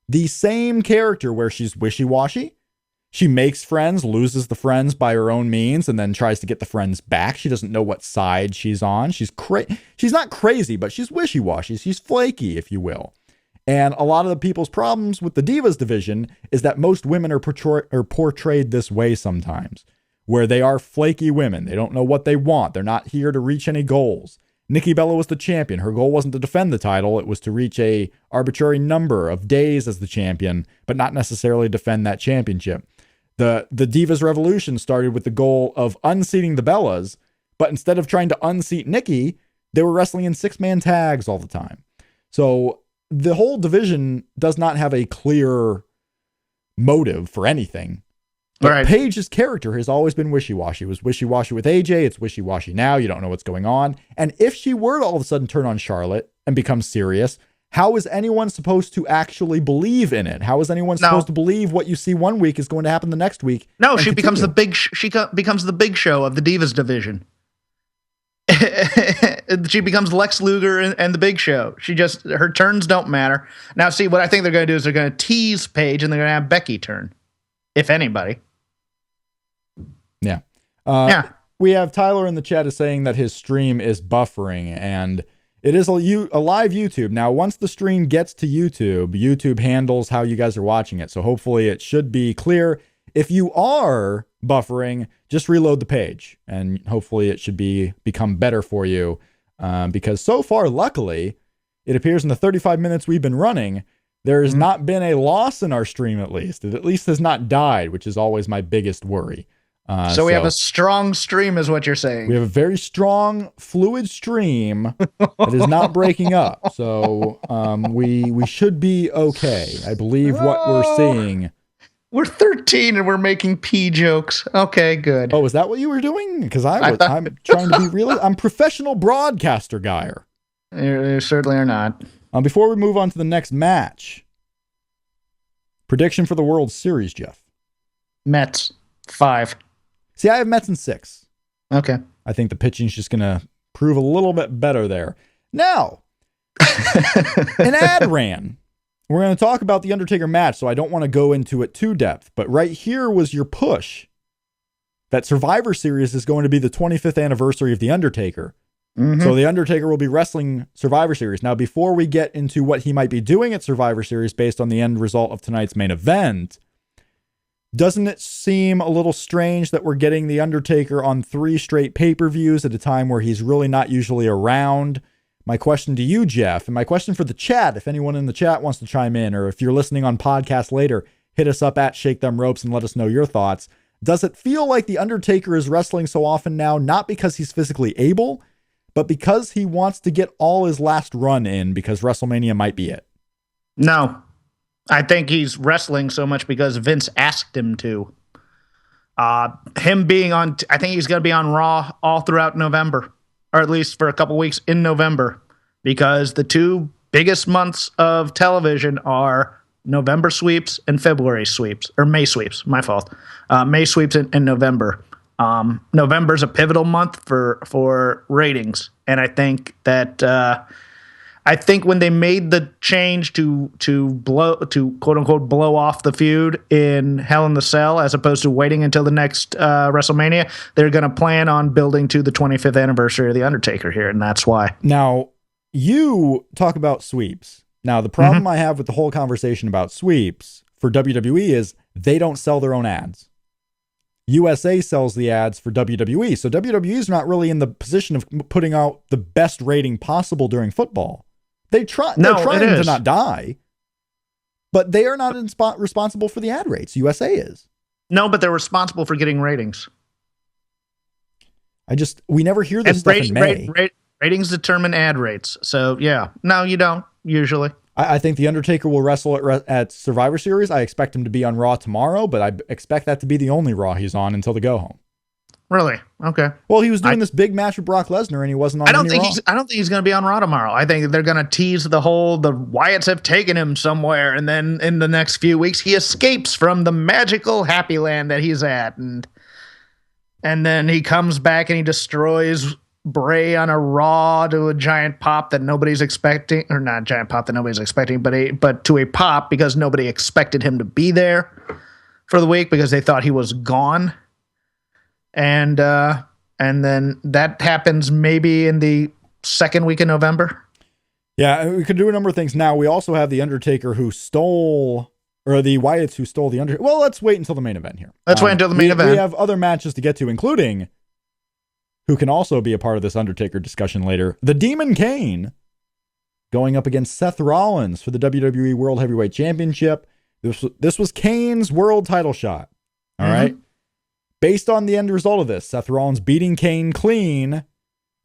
The same character where she's wishy-washy. She makes friends, loses the friends by her own means, and then tries to get the friends back. She doesn't know what side she's on. She's not crazy, but she's wishy-washy. She's flaky, if you will. And a lot of the people's problems with the Divas division is that most women are portrayed this way sometimes, where they are flaky women. They don't know what they want. They're not here to reach any goals. Nikki Bella was the champion. Her goal wasn't to defend the title. It was to reach a arbitrary number of days as the champion, but not necessarily defend that championship. The Divas Revolution started with the goal of unseating the Bellas, but instead of trying to unseat Nikki, they were wrestling in 6-man tags all the time. So the whole division does not have a clear motive for anything. But Paige's character has always been wishy-washy. It was wishy-washy with AJ. It's wishy-washy now. You don't know what's going on. And if she were to all of a sudden turn on Charlotte and become serious, how is anyone supposed to actually believe in it? How is anyone supposed to believe what you see one week is going to happen the next week? No, she becomes the big. She becomes the big show of the Divas division. She becomes Lex Luger and the Big Show. Her turns don't matter. Now, see what I think they're going to do is they're going to tease Paige and they're going to have Becky turn, if anybody. Yeah. We have Tyler in the chat is saying that his stream is buffering, and it is a live YouTube. Now, once the stream gets to YouTube, YouTube handles how you guys are watching it. So hopefully it should be clear. If you are buffering, just reload the page, and hopefully it should become better for you. Because so far, luckily, it appears in the 35 minutes we've been running, there has not been a loss in our stream, at least. It at least has not died, which is always my biggest worry. So we have a strong stream, is what you're saying. We have a very strong, fluid stream that is not breaking up. So we should be okay. I believe what we're seeing We're 13 and we're making pee jokes. Okay, good. Oh, is that what you were doing? Because I'm trying to be real. I'm professional broadcaster guy. You certainly are not. Before we move on to the next match, prediction for the World Series, Jeff. Mets 5. See, I have Mets in 6. Okay. I think the pitching's just going to prove a little bit better there. Now, an ad ran. We're going to talk about the Undertaker match, so I don't want to go into it too depth. But right here was your push that Survivor Series is going to be the 25th anniversary of the Undertaker. Mm-hmm. So the Undertaker will be wrestling Survivor Series. Now, before we get into what he might be doing at Survivor Series based on the end result of tonight's main event, doesn't it seem a little strange that we're getting the Undertaker on 3 straight pay-per-views at a time where he's really not usually around? My question to you, Jeff, and my question for the chat, if anyone in the chat wants to chime in, or if you're listening on podcast later, hit us up at Shake Them Ropes and let us know your thoughts. Does it feel like the Undertaker is wrestling so often now, not because he's physically able, but because he wants to get all his last run in because WrestleMania might be it? No. I think he's wrestling so much because Vince asked him to. Him being on, I think he's going to be on Raw all throughout November, or at least for a couple weeks in November, because the 2 biggest months of television are November sweeps and February sweeps, or May sweeps, my fault. May sweeps in November. November's a pivotal month for ratings, and I think that when they made the change to quote unquote blow off the feud in Hell in the Cell as opposed to waiting until the next WrestleMania, they're going to plan on building to the 25th anniversary of the Undertaker here, and that's why. Now, you talk about sweeps. Now, the problem I have with the whole conversation about sweeps for WWE is they don't sell their own ads. USA sells the ads for WWE, so WWE is not really in the position of putting out the best rating possible during football. They're trying to not die, but they are not responsible for the ad rates. USA is. No, but they're responsible for getting ratings. We never hear this stuff in May. Ratings determine ad rates. So, yeah. No, you don't, usually. I think The Undertaker will wrestle at Survivor Series. I expect him to be on Raw tomorrow, but I expect that to be the only Raw he's on until the go-home. Really? Okay. Well, he was doing this big match with Brock Lesnar, and he wasn't on Raw. I don't think he's going to be on Raw tomorrow. I think they're going to tease the Wyatts have taken him somewhere, and then in the next few weeks, he escapes from the magical happy land that he's at, and then he comes back and he destroys Bray on a Raw to a giant pop that nobody's expecting, or not a giant pop that nobody's expecting, but to a pop because nobody expected him to be there for the week because they thought he was gone. And then that happens maybe in the second week of November. Yeah, we could do a number of things. Now, we also have the Undertaker the Wyatts who stole the Undertaker. Well, let's wait until the main event here. Let's wait until the main event. We have other matches to get to, including who can also be a part of this Undertaker discussion later. The Demon Kane going up against Seth Rollins for the WWE World Heavyweight Championship. This was Kane's world title shot. All right. Based on the end result of this, Seth Rollins beating Kane clean,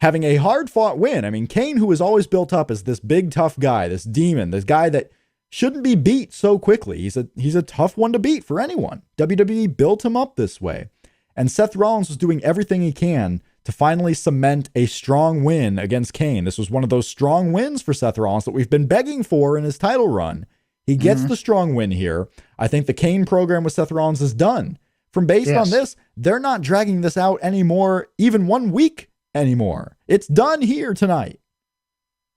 having a hard-fought win. I mean, Kane, who is always built up as this big, tough guy, this demon, this guy that shouldn't be beat so quickly. He's a tough one to beat for anyone. WWE built him up this way. And Seth Rollins was doing everything he can to finally cement a strong win against Kane. This was one of those strong wins for Seth Rollins that we've been begging for in his title run. He gets the strong win here. I think the Kane program with Seth Rollins is done. Based on this, they're not dragging this out anymore, even 1 week anymore. It's done here tonight.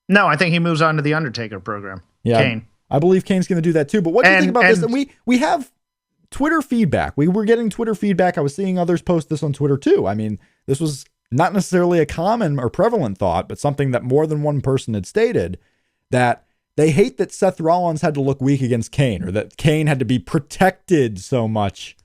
No, I think he moves on to the Undertaker program. Yeah, Kane. I believe Kane's going to do that too. But what do you think about this? And we have Twitter feedback. We were getting Twitter feedback. I was seeing others post this on Twitter too. I mean, this was not necessarily a common or prevalent thought, but something that more than one person had stated, that they hate that Seth Rollins had to look weak against Kane, or that Kane had to be protected so much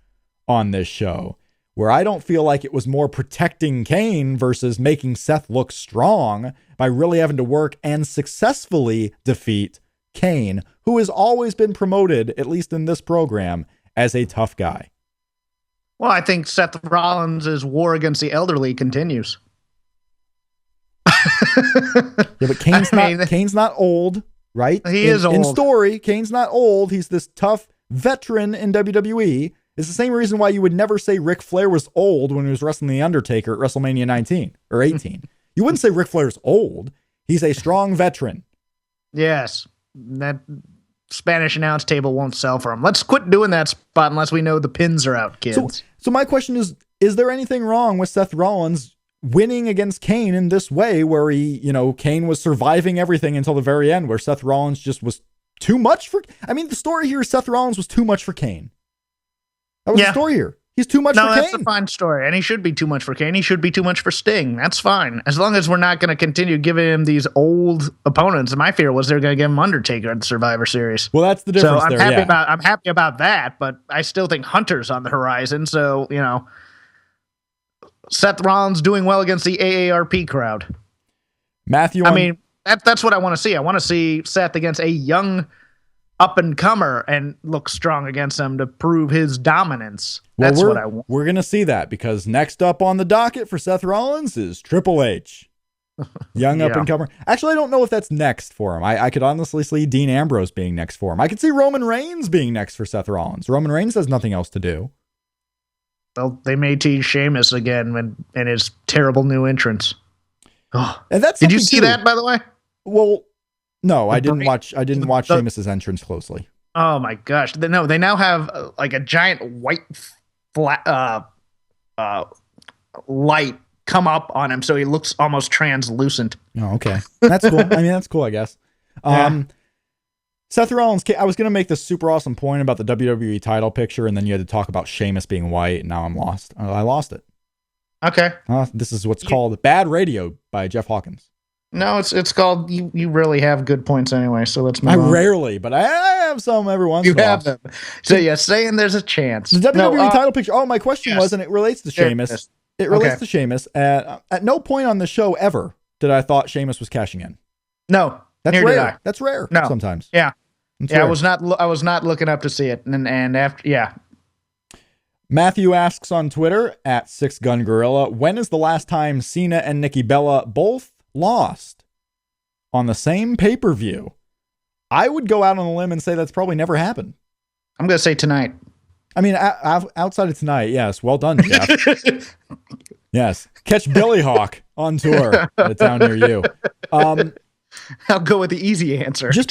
on this show, where I don't feel like it was more protecting Kane versus making Seth look strong by really having to work and successfully defeat Kane, who has always been promoted, at least in this program, as a tough guy. Well, I think Seth Rollins' war against the elderly continues. Yeah, but Kane's not old, right? He is old. In story, Kane's not old. He's this tough, veteran in WWE is the same reason why you would never say Ric Flair was old when he was wrestling The Undertaker at WrestleMania 19 or 18. You wouldn't say Ric Flair's old. He's a strong veteran. Yes. That Spanish announce table won't sell for him. Let's quit doing that spot unless we know the pins are out, kids. So my question is there anything wrong with Seth Rollins winning against Kane in this way where Kane was surviving everything until the very end, where Seth Rollins just was too much for... I mean, the story here is Seth Rollins was too much for Kane. That was the story here. He's too much for Kane. No, that's a fine story. And he should be too much for Kane. He should be too much for Sting. That's fine. As long as we're not going to continue giving him these old opponents. My fear was they're going to give him Undertaker at the Survivor Series. Well, that's the difference I'm happy about that, but I still think Hunter's on the horizon. So, Seth Rollins doing well against the AARP crowd. Matthew, that's what I want to see. I want to see Seth against a young up-and-comer and look strong against him to prove his dominance. That's what I want. We're going to see that because next up on the docket for Seth Rollins is Triple H. Young up-and-comer. Actually, I don't know if that's next for him. I could honestly see Dean Ambrose being next for him. I could see Roman Reigns being next for Seth Rollins. Roman Reigns has nothing else to do. Well, they may tease Sheamus again in his terrible new entrance. Oh, and that's did you see that, by the way? Well, no, I didn't watch Sheamus's entrance closely. Oh my gosh! No, they now have like a giant white flat light come up on him, so he looks almost translucent. Oh, okay, that's cool. I mean, that's cool, I guess. Seth Rollins. I was gonna make this super awesome point about the WWE title picture, and then you had to talk about Sheamus being white, and now I'm lost. I lost it. Okay. This is what's called bad radio by Jeff Hawkins. No, it's called you really have good points anyway, so let's move on. Rarely, but I have some every once in a while. You have them. So you're saying there's a chance. The WWE title picture. Oh, my question was, and it relates to Sheamus. It relates to Sheamus. At no point on the show ever did I thought Sheamus was cashing in. No. That's rare. That's rare. No. Sometimes. Yeah. I was not looking up to see it. And after Matthew asks on Twitter at 6GunGorilla, when is the last time Cena and Nikki Bella both lost on the same pay-per-view? I would go out on a limb and say that's probably never happened. I'm going to say tonight. I mean, outside of tonight, yes. Well done, Jeff. Yes. Catch Billy Hawk on tour at a town near you. I'll go with the easy answer. Just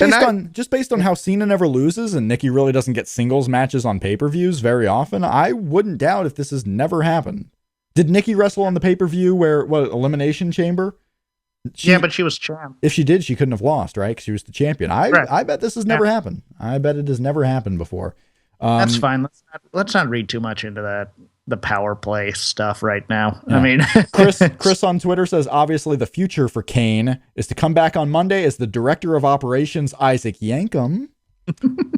based on how Cena never loses and Nikki really doesn't get singles matches on pay-per-views very often, I wouldn't doubt if this has never happened. Did Nikki wrestle on the pay-per-view Elimination Chamber? But she was champ. If she did, she couldn't have lost, right? Because she was the champion. I bet this has never happened. I bet it has never happened before. That's fine. Let's not read too much into that. The power play stuff right now. Yeah. I mean, Chris on Twitter says, obviously the future for Kane is to come back on Monday as the director of operations, Isaac Yankem.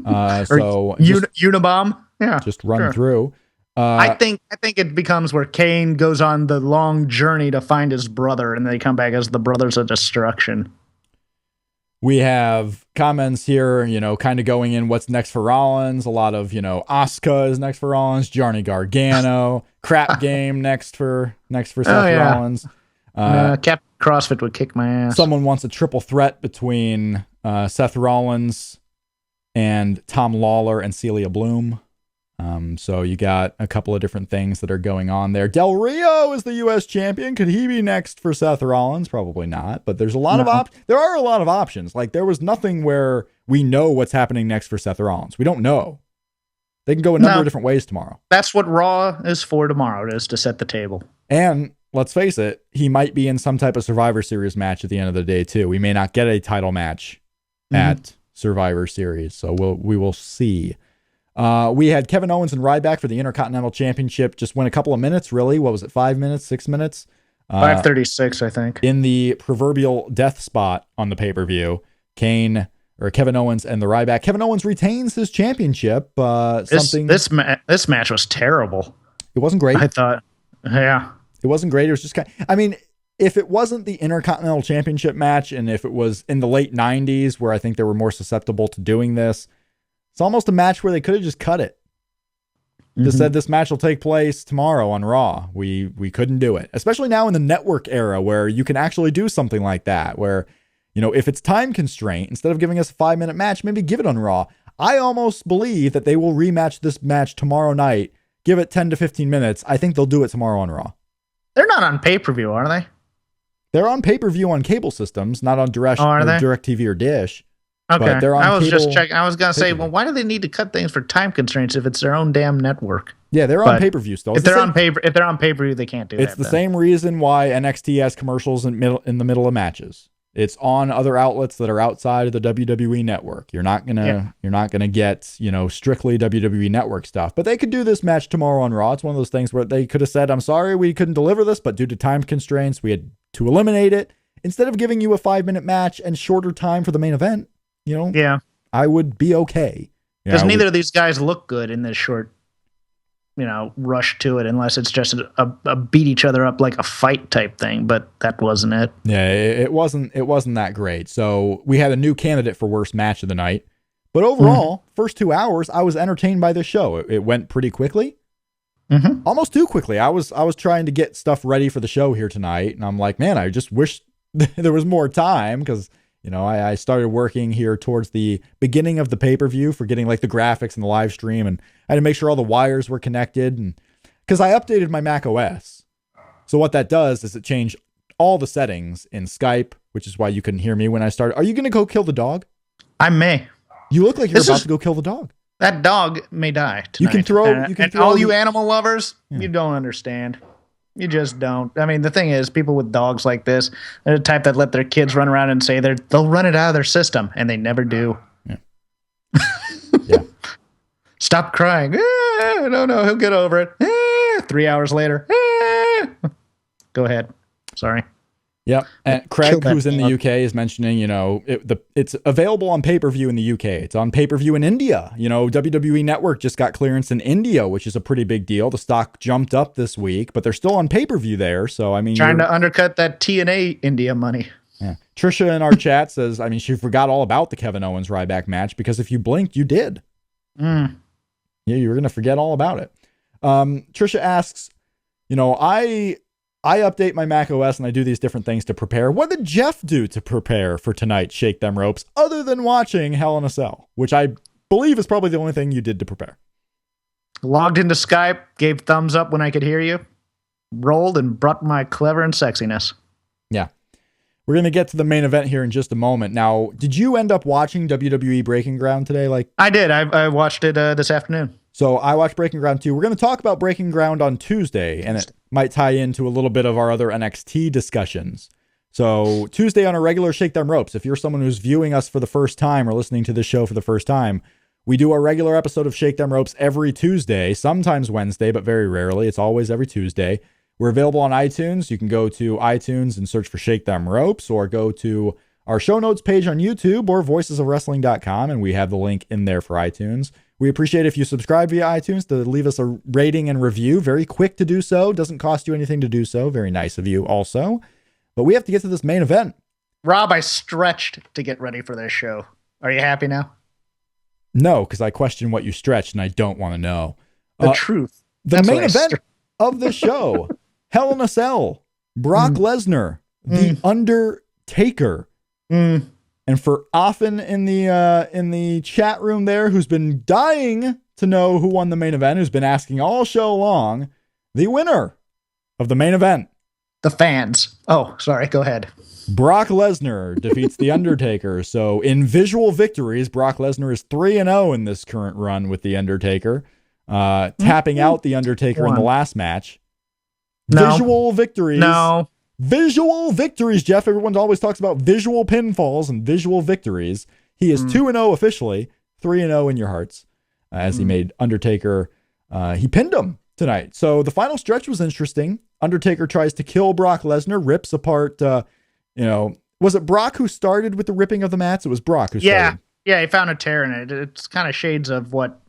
Unabomb. Yeah. Just run through. I think it becomes where Kane goes on the long journey to find his brother, and they come back as the Brothers of Destruction. We have comments here, kind of going in what's next for Rollins. A lot of, Asuka is next for Rollins, Johnny Gargano, crap game next for Seth Rollins. Captain CrossFit would kick my ass. Someone wants a triple threat between Seth Rollins and Tom Lawler and Celia Bloom. So you got a couple of different things that are going on there. Del Rio is the U.S. champion. Could he be next for Seth Rollins? Probably not, but there's a lot there are a lot of options. Like there was nothing where we know what's happening next for Seth Rollins. We don't know. They can go a number of different ways tomorrow. That's what Raw is for tomorrow. It is to set the table. And let's face it, he might be in some type of Survivor Series match at the end of the day too. We may not get a title match at Survivor Series. So we will see. We had Kevin Owens and Ryback for the Intercontinental Championship. Just went a couple of minutes, really. What was it, 5 minutes, 6 minutes? 5:36, I think. In the proverbial death spot on the pay-per-view, Kevin Owens and the Ryback. Kevin Owens retains his championship. This match was terrible. It wasn't great. I thought, yeah. It wasn't great. It was just if it wasn't the Intercontinental Championship match, and if it was in the late 90s, where I think they were more susceptible to doing this, it's almost a match where they could have just cut it. Just said this match will take place tomorrow on Raw. We couldn't do it, especially now in the network era where you can actually do something like that. Where, if it's time constraint, instead of giving us a 5-minute match, maybe give it on Raw. I almost believe that they will rematch this match tomorrow night. Give it 10 to 15 minutes. I think they'll do it tomorrow on Raw. They're not on pay-per-view, are they? They're on pay-per-view on cable systems, not on DirecTV or Dish. Okay, But they're on I was cable just checking. I was going to say, pay-per-view. well, why do they need to cut things for time constraints if it's their own damn network? Yeah, they're But on pay-per-view still. If they're on pay-per-view, they can't do that. It's the same reason why NXT has commercials in the middle of matches. It's on other outlets that are outside of the WWE network. You're not gonna get, strictly WWE network stuff. But they could do this match tomorrow on Raw. It's one of those things where they could have said, "I'm sorry, we couldn't deliver this, but due to time constraints, we had to eliminate it." Instead of giving you a 5-minute match and shorter time for the main event, Yeah. I would be okay. Because neither of these guys look good in this short, rush to it, unless it's just a beat each other up like a fight type thing. But that wasn't it. Yeah, it wasn't that great. So we had a new candidate for worst match of the night. But overall, first 2 hours, I was entertained by this show. It went pretty quickly. Almost too quickly. I was trying to get stuff ready for the show here tonight, and I'm like, man, I just wish there was more time, because I started working here towards the beginning of the pay-per-view for getting like the graphics and the live stream, and I had to make sure all the wires were connected, and because I updated my Mac OS. So what that does is it changed all the settings in Skype, which is why you couldn't hear me when I started. Are you going to go kill the dog? I may. You look like you're about to go kill the dog. That dog may die tonight. You can throw. And all you animal lovers, you don't understand. You just don't. I mean, the thing is, people with dogs like this, they're the type that let their kids run around and say they'll run it out of their system, and they never do. Yeah. Yeah. Stop crying. No, he'll get over it. 3 hours later. Go ahead. Sorry. Yep. And Craig, who's in the UK, is mentioning, it's available on pay-per-view in the UK. It's on pay-per-view in India. WWE Network just got clearance in India, which is a pretty big deal. The stock jumped up this week, but they're still on pay-per-view there. So, I mean, trying to undercut that TNA India money. Yeah. Trisha in our chat says, I mean, she forgot all about the Kevin Owens Ryback match, because if you blinked, you did. Yeah, you were going to forget all about it. Trisha asks, I update my Mac OS and I do these different things to prepare. What did Jeff do to prepare for tonight's Shake Them Ropes, other than watching Hell in a Cell, which I believe is probably the only thing you did to prepare? Logged into Skype, gave thumbs up when I could hear you, rolled and brought my clever and sexiness. Yeah. We're going to get to the main event here in just a moment. Now, did you end up watching WWE Breaking Ground today? I did. I watched it this afternoon. So I watched Breaking Ground too. We're going to talk about Breaking Ground on Tuesday, and it might tie into a little bit of our other NXT discussions. So Tuesday on a regular Shake Them Ropes, if you're someone who's viewing us for the first time or listening to this show for the first time, we do a regular episode of Shake Them Ropes every Tuesday, sometimes Wednesday, but very rarely. It's always every Tuesday. We're available on iTunes. You can go to iTunes and search for Shake Them Ropes, or go to our show notes page on YouTube or voicesofwrestling.com, and we have the link in there for iTunes. We appreciate if you subscribe via iTunes to leave us a rating and review. Very quick to do so. Doesn't cost you anything to do so. Very nice of you also. But we have to get to this main event. Rob, I stretched to get ready for this show. Are you happy now? No, because I question what you stretched and I don't want to know. The truth. The That's main event of the show. Hell in a Cell. Brock Lesnar. The Undertaker. And for Offen in the chat room there, who's been dying to know who won the main event, who's been asking all show long, the winner of the main event. The fans. Oh, sorry. Go ahead. Brock Lesnar defeats The Undertaker. So in visual victories, Brock Lesnar is 3-0 in this current run with The Undertaker, tapping out The Undertaker in the last match. No. Visual victories. No. Visual victories, Jeff. Everyone always talks about visual pinfalls and visual victories. He is 2-0 officially, 3-0 in your hearts, as he made Undertaker. He pinned him tonight. So the final stretch was interesting. Undertaker tries to kill Brock Lesnar, rips apart, was it Brock who started with the ripping of the mats? It was Brock who started. Yeah, he found a tear in it. It's kind of shades of what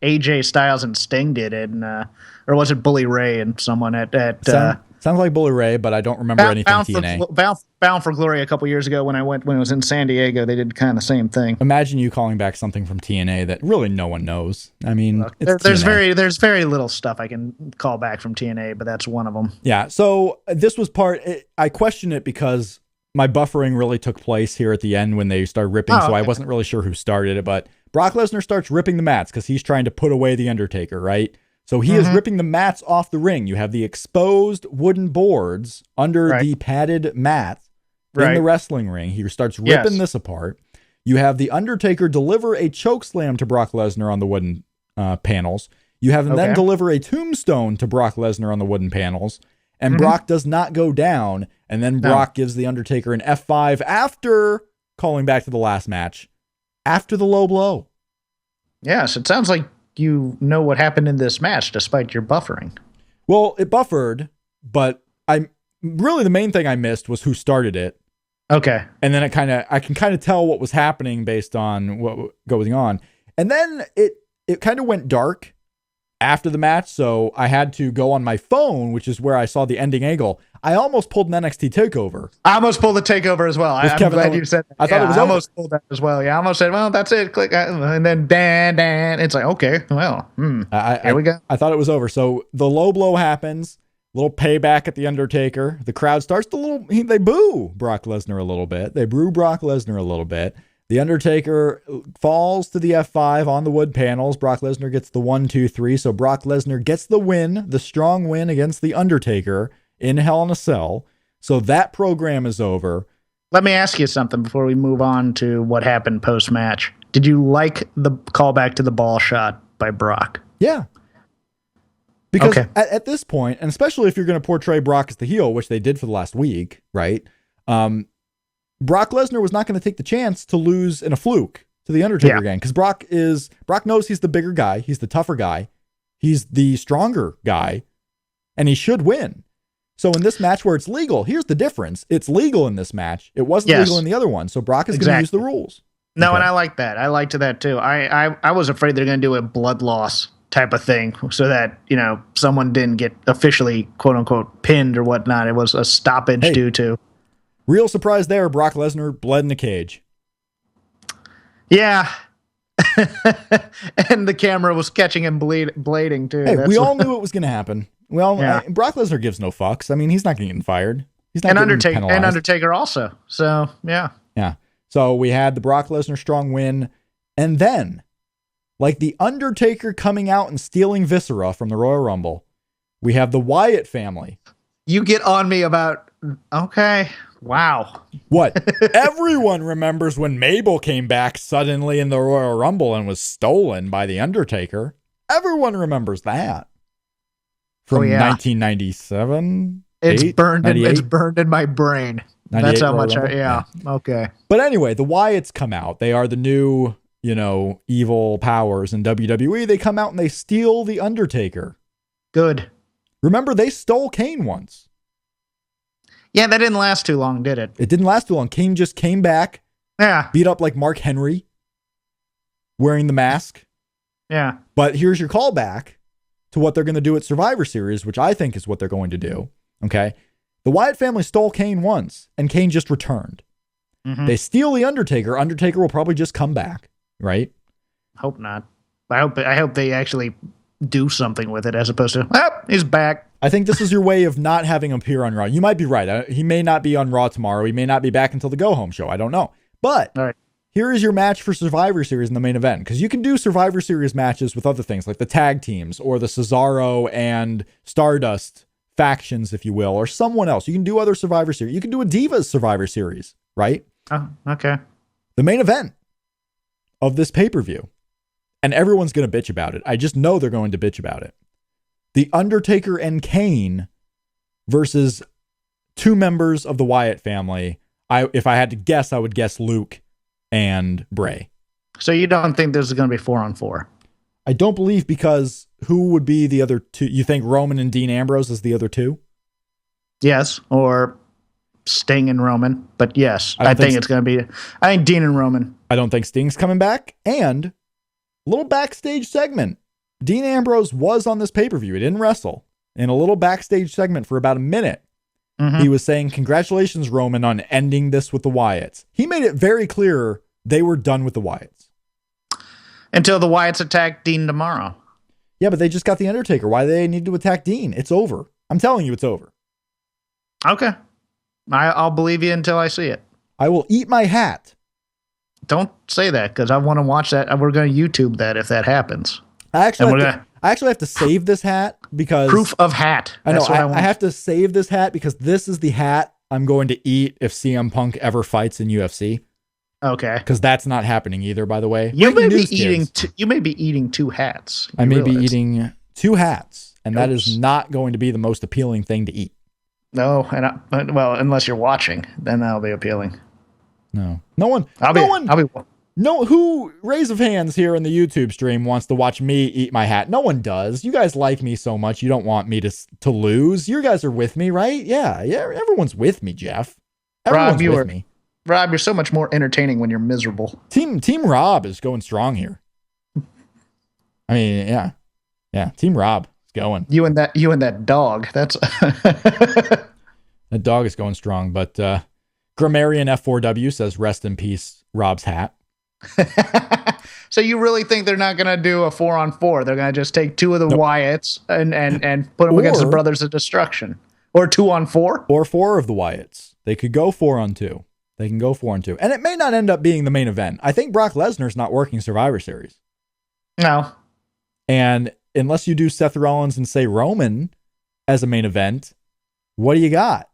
AJ Styles and Sting did, or was it Bully Ray and someone at sounds like Bully Ray, but I don't remember anything TNA. Bound for Glory a couple years ago when it was in San Diego. They did kind of the same thing. Imagine you calling back something from TNA that really no one knows. I mean, there's very little stuff I can call back from TNA, but that's one of them. Yeah. So this was I question it because my buffering really took place here at the end when they started ripping, so I wasn't really sure who started it, but Brock Lesnar starts ripping the mats because he's trying to put away the Undertaker, right? So he is ripping the mats off the ring. You have the exposed wooden boards under the padded mat in the wrestling ring. He starts ripping this apart. You have the Undertaker deliver a chokeslam to Brock Lesnar on the wooden panels. You have him then deliver a tombstone to Brock Lesnar on the wooden panels. And Brock does not go down. And then Brock gives the Undertaker an F5 after calling back to the last match, after the low blow. Yes, it sounds like you know what happened in this match despite your buffering. Well, it buffered, but the main thing I missed was who started it. Okay. And then I can kind of tell what was happening based on what was going on. And then it kind of went dark after the match, so I had to go on my phone, which is where I saw the ending angle. I almost pulled an NXT takeover. I almost pulled the takeover as well. I'm glad you said that. I thought it was I almost pulled that as well. Yeah, I almost said, well, that's it. Click, and then dan. It's like, okay, well, here we go. I thought it was over. So the low blow happens. Little payback at the Undertaker. The crowd starts to they boo Brock Lesnar a little bit. They boo Brock Lesnar a little bit. The Undertaker falls to the F5 on the wood panels. Brock Lesnar gets the 1, 2, 3. So Brock Lesnar gets the win, the strong win against the Undertaker in Hell in a Cell. So that program is over. Let me ask you something before we move on to what happened post-match. Did you like the callback to the ball shot by Brock? Yeah. Because at this point, and especially if you're going to portray Brock as the heel, which they did for the last week, right? Brock Lesnar was not going to take the chance to lose in a fluke to the Undertaker again, because Brock knows he's the bigger guy, he's the tougher guy, he's the stronger guy, and he should win. So in this match where it's legal, here's the difference: it's legal in this match. It wasn't legal in the other one, so Brock is going to use the rules. No, and I like that. I liked that too. I was afraid they're going to do a blood loss type of thing so that, someone didn't get officially quote unquote pinned or whatnot. It was a stoppage due to. Real surprise there. Brock Lesnar bled in the cage. Yeah. And the camera was catching him blading too. Hey, we all knew it was going to happen. Well, Brock Lesnar gives no fucks. I mean, he's not getting fired. He's not getting penalized. And Undertaker also. So, yeah. Yeah. So we had the Brock Lesnar strong win. And then, like the Undertaker coming out and stealing Viscera from the Royal Rumble, we have the Wyatt family. You get on me about, okay, wow. What? Everyone remembers when Mabel came back suddenly in the Royal Rumble and was stolen by the Undertaker. Everyone remembers that. From 1997? It's burned in my brain. That's how much okay. But anyway, the Wyatts come out. They are the new, evil powers in WWE. They come out and they steal the Undertaker. Good. Remember, they stole Kane once. Yeah, that didn't last too long, did it? It didn't last too long. Kane just came back. Yeah. Beat up like Mark Henry, wearing the mask. Yeah. But here's your callback to what they're going to do at Survivor Series, which I think is what they're going to do. Okay. The Wyatt family stole Kane once, and Kane just returned. Mm-hmm. They steal the Undertaker. Undertaker will probably just come back, right? Hope not. I hope they actually do something with it as opposed to, he's back. I think this is your way of not having him appear on Raw. You might be right. He may not be on Raw tomorrow. He may not be back until the go-home show. I don't know. But here is your match for Survivor Series in the main event, because you can do Survivor Series matches with other things like the tag teams or the Cesaro and Stardust factions, if you will, or someone else. You can do other Survivor Series. You can do a Divas Survivor Series, right? Oh, okay. The main event of this pay-per-view, and everyone's going to bitch about it. I just know they're going to bitch about it. The Undertaker and Kane versus two members of the Wyatt family. If I had to guess, I would guess Luke and Bray. So you don't think this is going to be 4-on-4? I don't believe, because who would be the other two? You think Roman and Dean Ambrose is the other two? Yes, or Sting and Roman. But yes, I think it's going to be. I think Dean and Roman. I don't think Sting's coming back. And a little backstage segment. Dean Ambrose was on this pay-per-view. He didn't wrestle. In a little backstage segment for about a minute, he was saying, "Congratulations, Roman, on ending this with the Wyatts." He made it very clear they were done with the Wyatts. Until the Wyatts attack Dean tomorrow. Yeah, but they just got the Undertaker. Why do they need to attack Dean? It's over. I'm telling you, it's over. Okay. I'll believe you until I see it. I will eat my hat. Don't say that because I want to watch that. We're going to YouTube that if that happens. I actually have to save this hat because proof of hat. I know I have to save this hat because this is the hat I'm going to eat if CM Punk ever fights in UFC. Okay. Because that's not happening either, by the way. You may be eating two hats. I may be eating two hats, and that is not going to be the most appealing thing to eat. No, well, unless you're watching, then that'll be appealing. No one. Who raise of hands here in the YouTube stream wants to watch me eat my hat? No one does. You guys like me so much, you don't want me to lose. You guys are with me, right? Yeah. Everyone's with me, Jeff. Everyone's with me. Rob, you're so much more entertaining when you're miserable. Team Rob is going strong here. I mean, yeah. Team Rob is going. You and that dog. That's that dog is going strong. But Grammarian F4W says, "Rest in peace, Rob's hat." So you really think they're not going to do a 4-on-4? They're going to just take two of the Wyatts and put them against the Brothers of Destruction, or 2-on-4, or 4 of the Wyatts. They could go 4-on-2. They can go 4-on-2, and it may not end up being the main event. I think Brock Lesnar's not working Survivor Series. No, and unless you do Seth Rollins and say Roman as a main event, what do you got?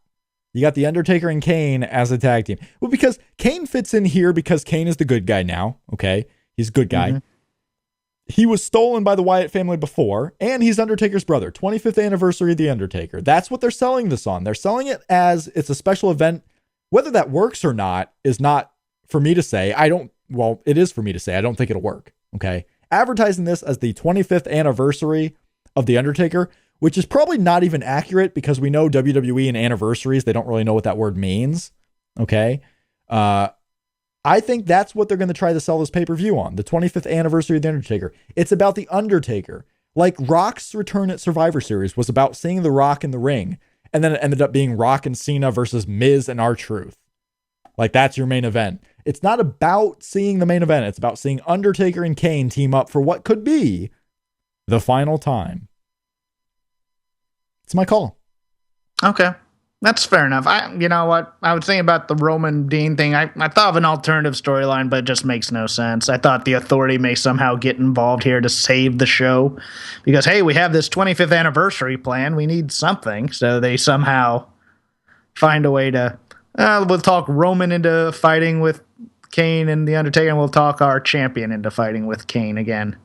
You got The Undertaker and Kane as a tag team. Well, because Kane fits in here because Kane is the good guy now. Okay. He's a good guy. Mm-hmm. He was stolen by the Wyatt family before, and he's Undertaker's brother. 25th anniversary of The Undertaker. That's what they're selling this on. They're selling it as it's a special event. Whether that works or not is not for me to say. It is for me to say. I don't think it'll work. Okay. Advertising this as the 25th anniversary of The Undertaker, which is probably not even accurate because we know WWE and anniversaries, they don't really know what that word means. Okay. I think that's what they're going to try to sell this pay-per-view on. The 25th anniversary of The Undertaker. It's about The Undertaker. Like Rock's return at Survivor Series was about seeing The Rock in the ring. And then it ended up being Rock and Cena versus Miz and R-Truth. Like that's your main event. It's not about seeing the main event. It's about seeing Undertaker and Kane team up for what could be the final time. It's my call. Okay. That's fair enough. You know what? I was thinking about the Roman Dean thing. I thought of an alternative storyline, but it just makes no sense. I thought the Authority may somehow get involved here to save the show because, hey, we have this 25th anniversary plan. We need something. So they somehow find a way to, we'll talk Roman into fighting with Kane and The Undertaker, and we'll talk our champion into fighting with Kane again.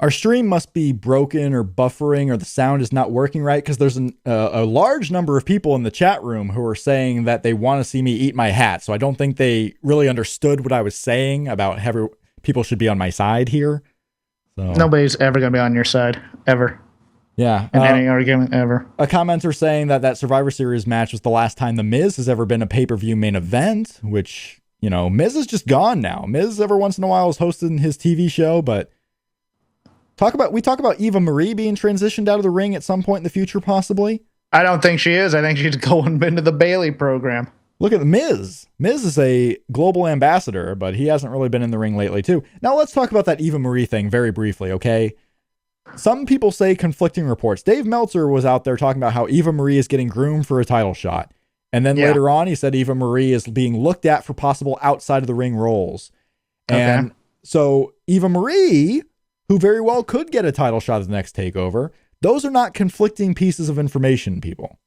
Our stream must be broken or buffering or the sound is not working right because there's a large number of people in the chat room who are saying that they want to see me eat my hat. So I don't think they really understood what I was saying about how people should be on my side here. So nobody's ever going to be on your side, ever. Yeah. In any argument ever. A commenter saying that Survivor Series match was the last time The Miz has ever been a pay-per-view main event, which, you know, Miz is just gone now. Miz every once in a while is hosting his TV show, but we talk about Eva Marie being transitioned out of the ring at some point in the future, possibly. I don't think she is. I think she's going into the Bailey program. Look at the Miz. Miz is a global ambassador, but he hasn't really been in the ring lately, too. Now let's talk about that Eva Marie thing very briefly, okay? Some people say conflicting reports. Dave Meltzer was out there talking about how Eva Marie is getting groomed for a title shot. And then later on, he said Eva Marie is being looked at for possible outside of the ring roles. And so Eva Marie, who very well could get a title shot at the next takeover, those are not conflicting pieces of information, people.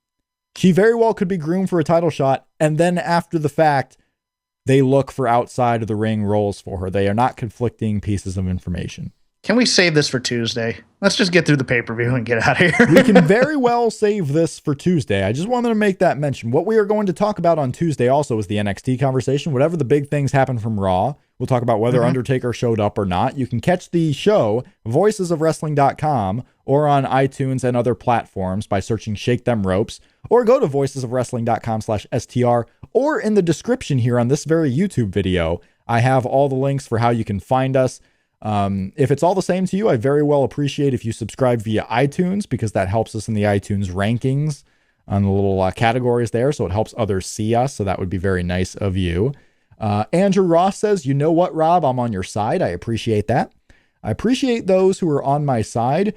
She very well could be groomed for a title shot, and then after the fact, they look for outside of the ring roles for her. They are not conflicting pieces of information. Can we save this for Tuesday? Let's just get through the pay-per-view and get out of here. We can very well save this for Tuesday. I just wanted to make that mention. What we are going to talk about on Tuesday also is the NXT conversation. Whatever the big things happen from Raw, we'll talk about whether Undertaker showed up or not. You can catch the show, voicesofwrestling.com, or on iTunes and other platforms by searching Shake Them Ropes, or go to voicesofwrestling.com/STR, or in the description here on this very YouTube video, I have all the links for how you can find us. If it's all the same to you, I very well appreciate if you subscribe via iTunes because that helps us in the iTunes rankings on the little categories there. So it helps others see us. So that would be very nice of you. Andrew Ross says, you know what, Rob, I'm on your side. I appreciate that. I appreciate those who are on my side.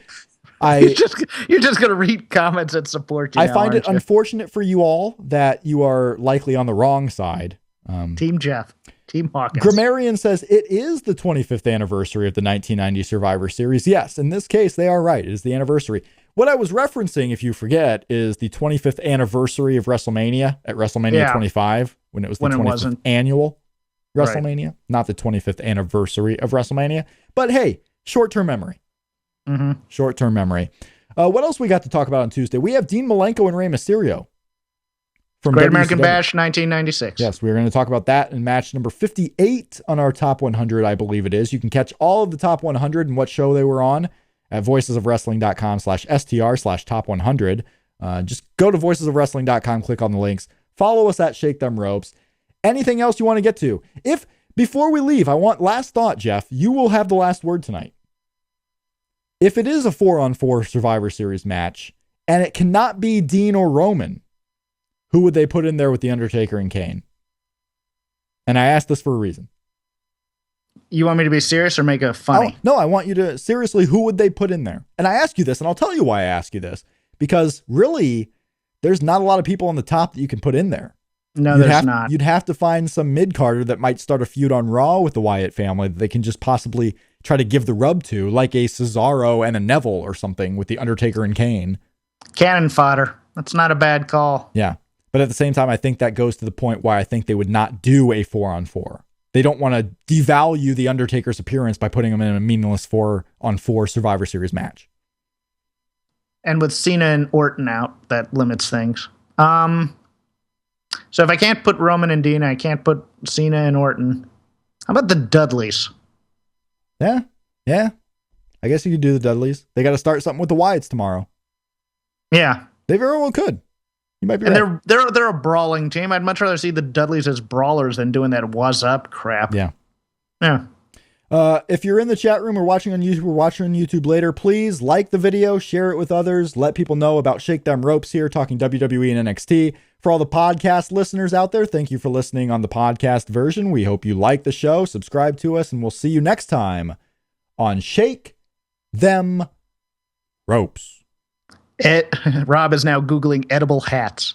You're just gonna read comments that support you. I now, find it aren't you? unfortunate for you all that you are likely on the wrong side. Team Jeff, Team Hawkins. Grammarian says it is the 25th anniversary of the 1990 Survivor Series. Yes, in this case, they are right. It is the anniversary. What I was referencing, if you forget, is the 25th anniversary of WrestleMania at WrestleMania 25, when it was the 25th annual WrestleMania, not the 25th anniversary of WrestleMania. But hey, short-term memory. Mm-hmm. Short-term memory. What else we got to talk about on Tuesday? We have Dean Malenko and Rey Mysterio from Great WCW. American Bash 1996. Yes, we're going to talk about that in match number 58 on our Top 100, I believe it is. You can catch all of the Top 100 and what show they were on at voicesofwrestling.com/str/top100. Just go to voicesofwrestling.com, click on the links, follow us at Shake Them Ropes. Anything else you want to get to? Before we leave, I want last thought, Jeff. You will have the last word tonight. If it is a 4-on-4 Survivor Series match and it cannot be Dean or Roman, who would they put in there with The Undertaker and Kane? And I asked this for a reason. You want me to be serious or make it funny? No, I want you to, seriously, who would they put in there? And I ask you this, and I'll tell you why I ask you this. Because really, there's not a lot of people on the top that you can put in there. No, there's not. You'd have to find some mid-carder that might start a feud on Raw with the Wyatt family that they can just possibly try to give the rub to, like a Cesaro and a Neville or something with The Undertaker and Kane. Cannon fodder. That's not a bad call. Yeah. But at the same time, I think that goes to the point why I think they would not do a 4-on-4. They don't want to devalue The Undertaker's appearance by putting him in a meaningless 4-on-4 Survivor Series match. And with Cena and Orton out, that limits things. So if I can't put Roman and Dean, I can't put Cena and Orton. How about the Dudleys? Yeah. I guess you could do the Dudleys. They got to start something with the Wyatts tomorrow. Yeah. They very well could. You might be right. And they're a brawling team. I'd much rather see the Dudleys as brawlers than doing that "was up" crap. Yeah. If you're in the chat room or watching on YouTube or watching on YouTube later, please like the video, share it with others, let people know about Shake Them Ropes here, talking WWE and NXT. For all the podcast listeners out there, thank you for listening on the podcast version. We hope you like the show, subscribe to us, and we'll see you next time on Shake Them Ropes. Rob is now Googling edible hats.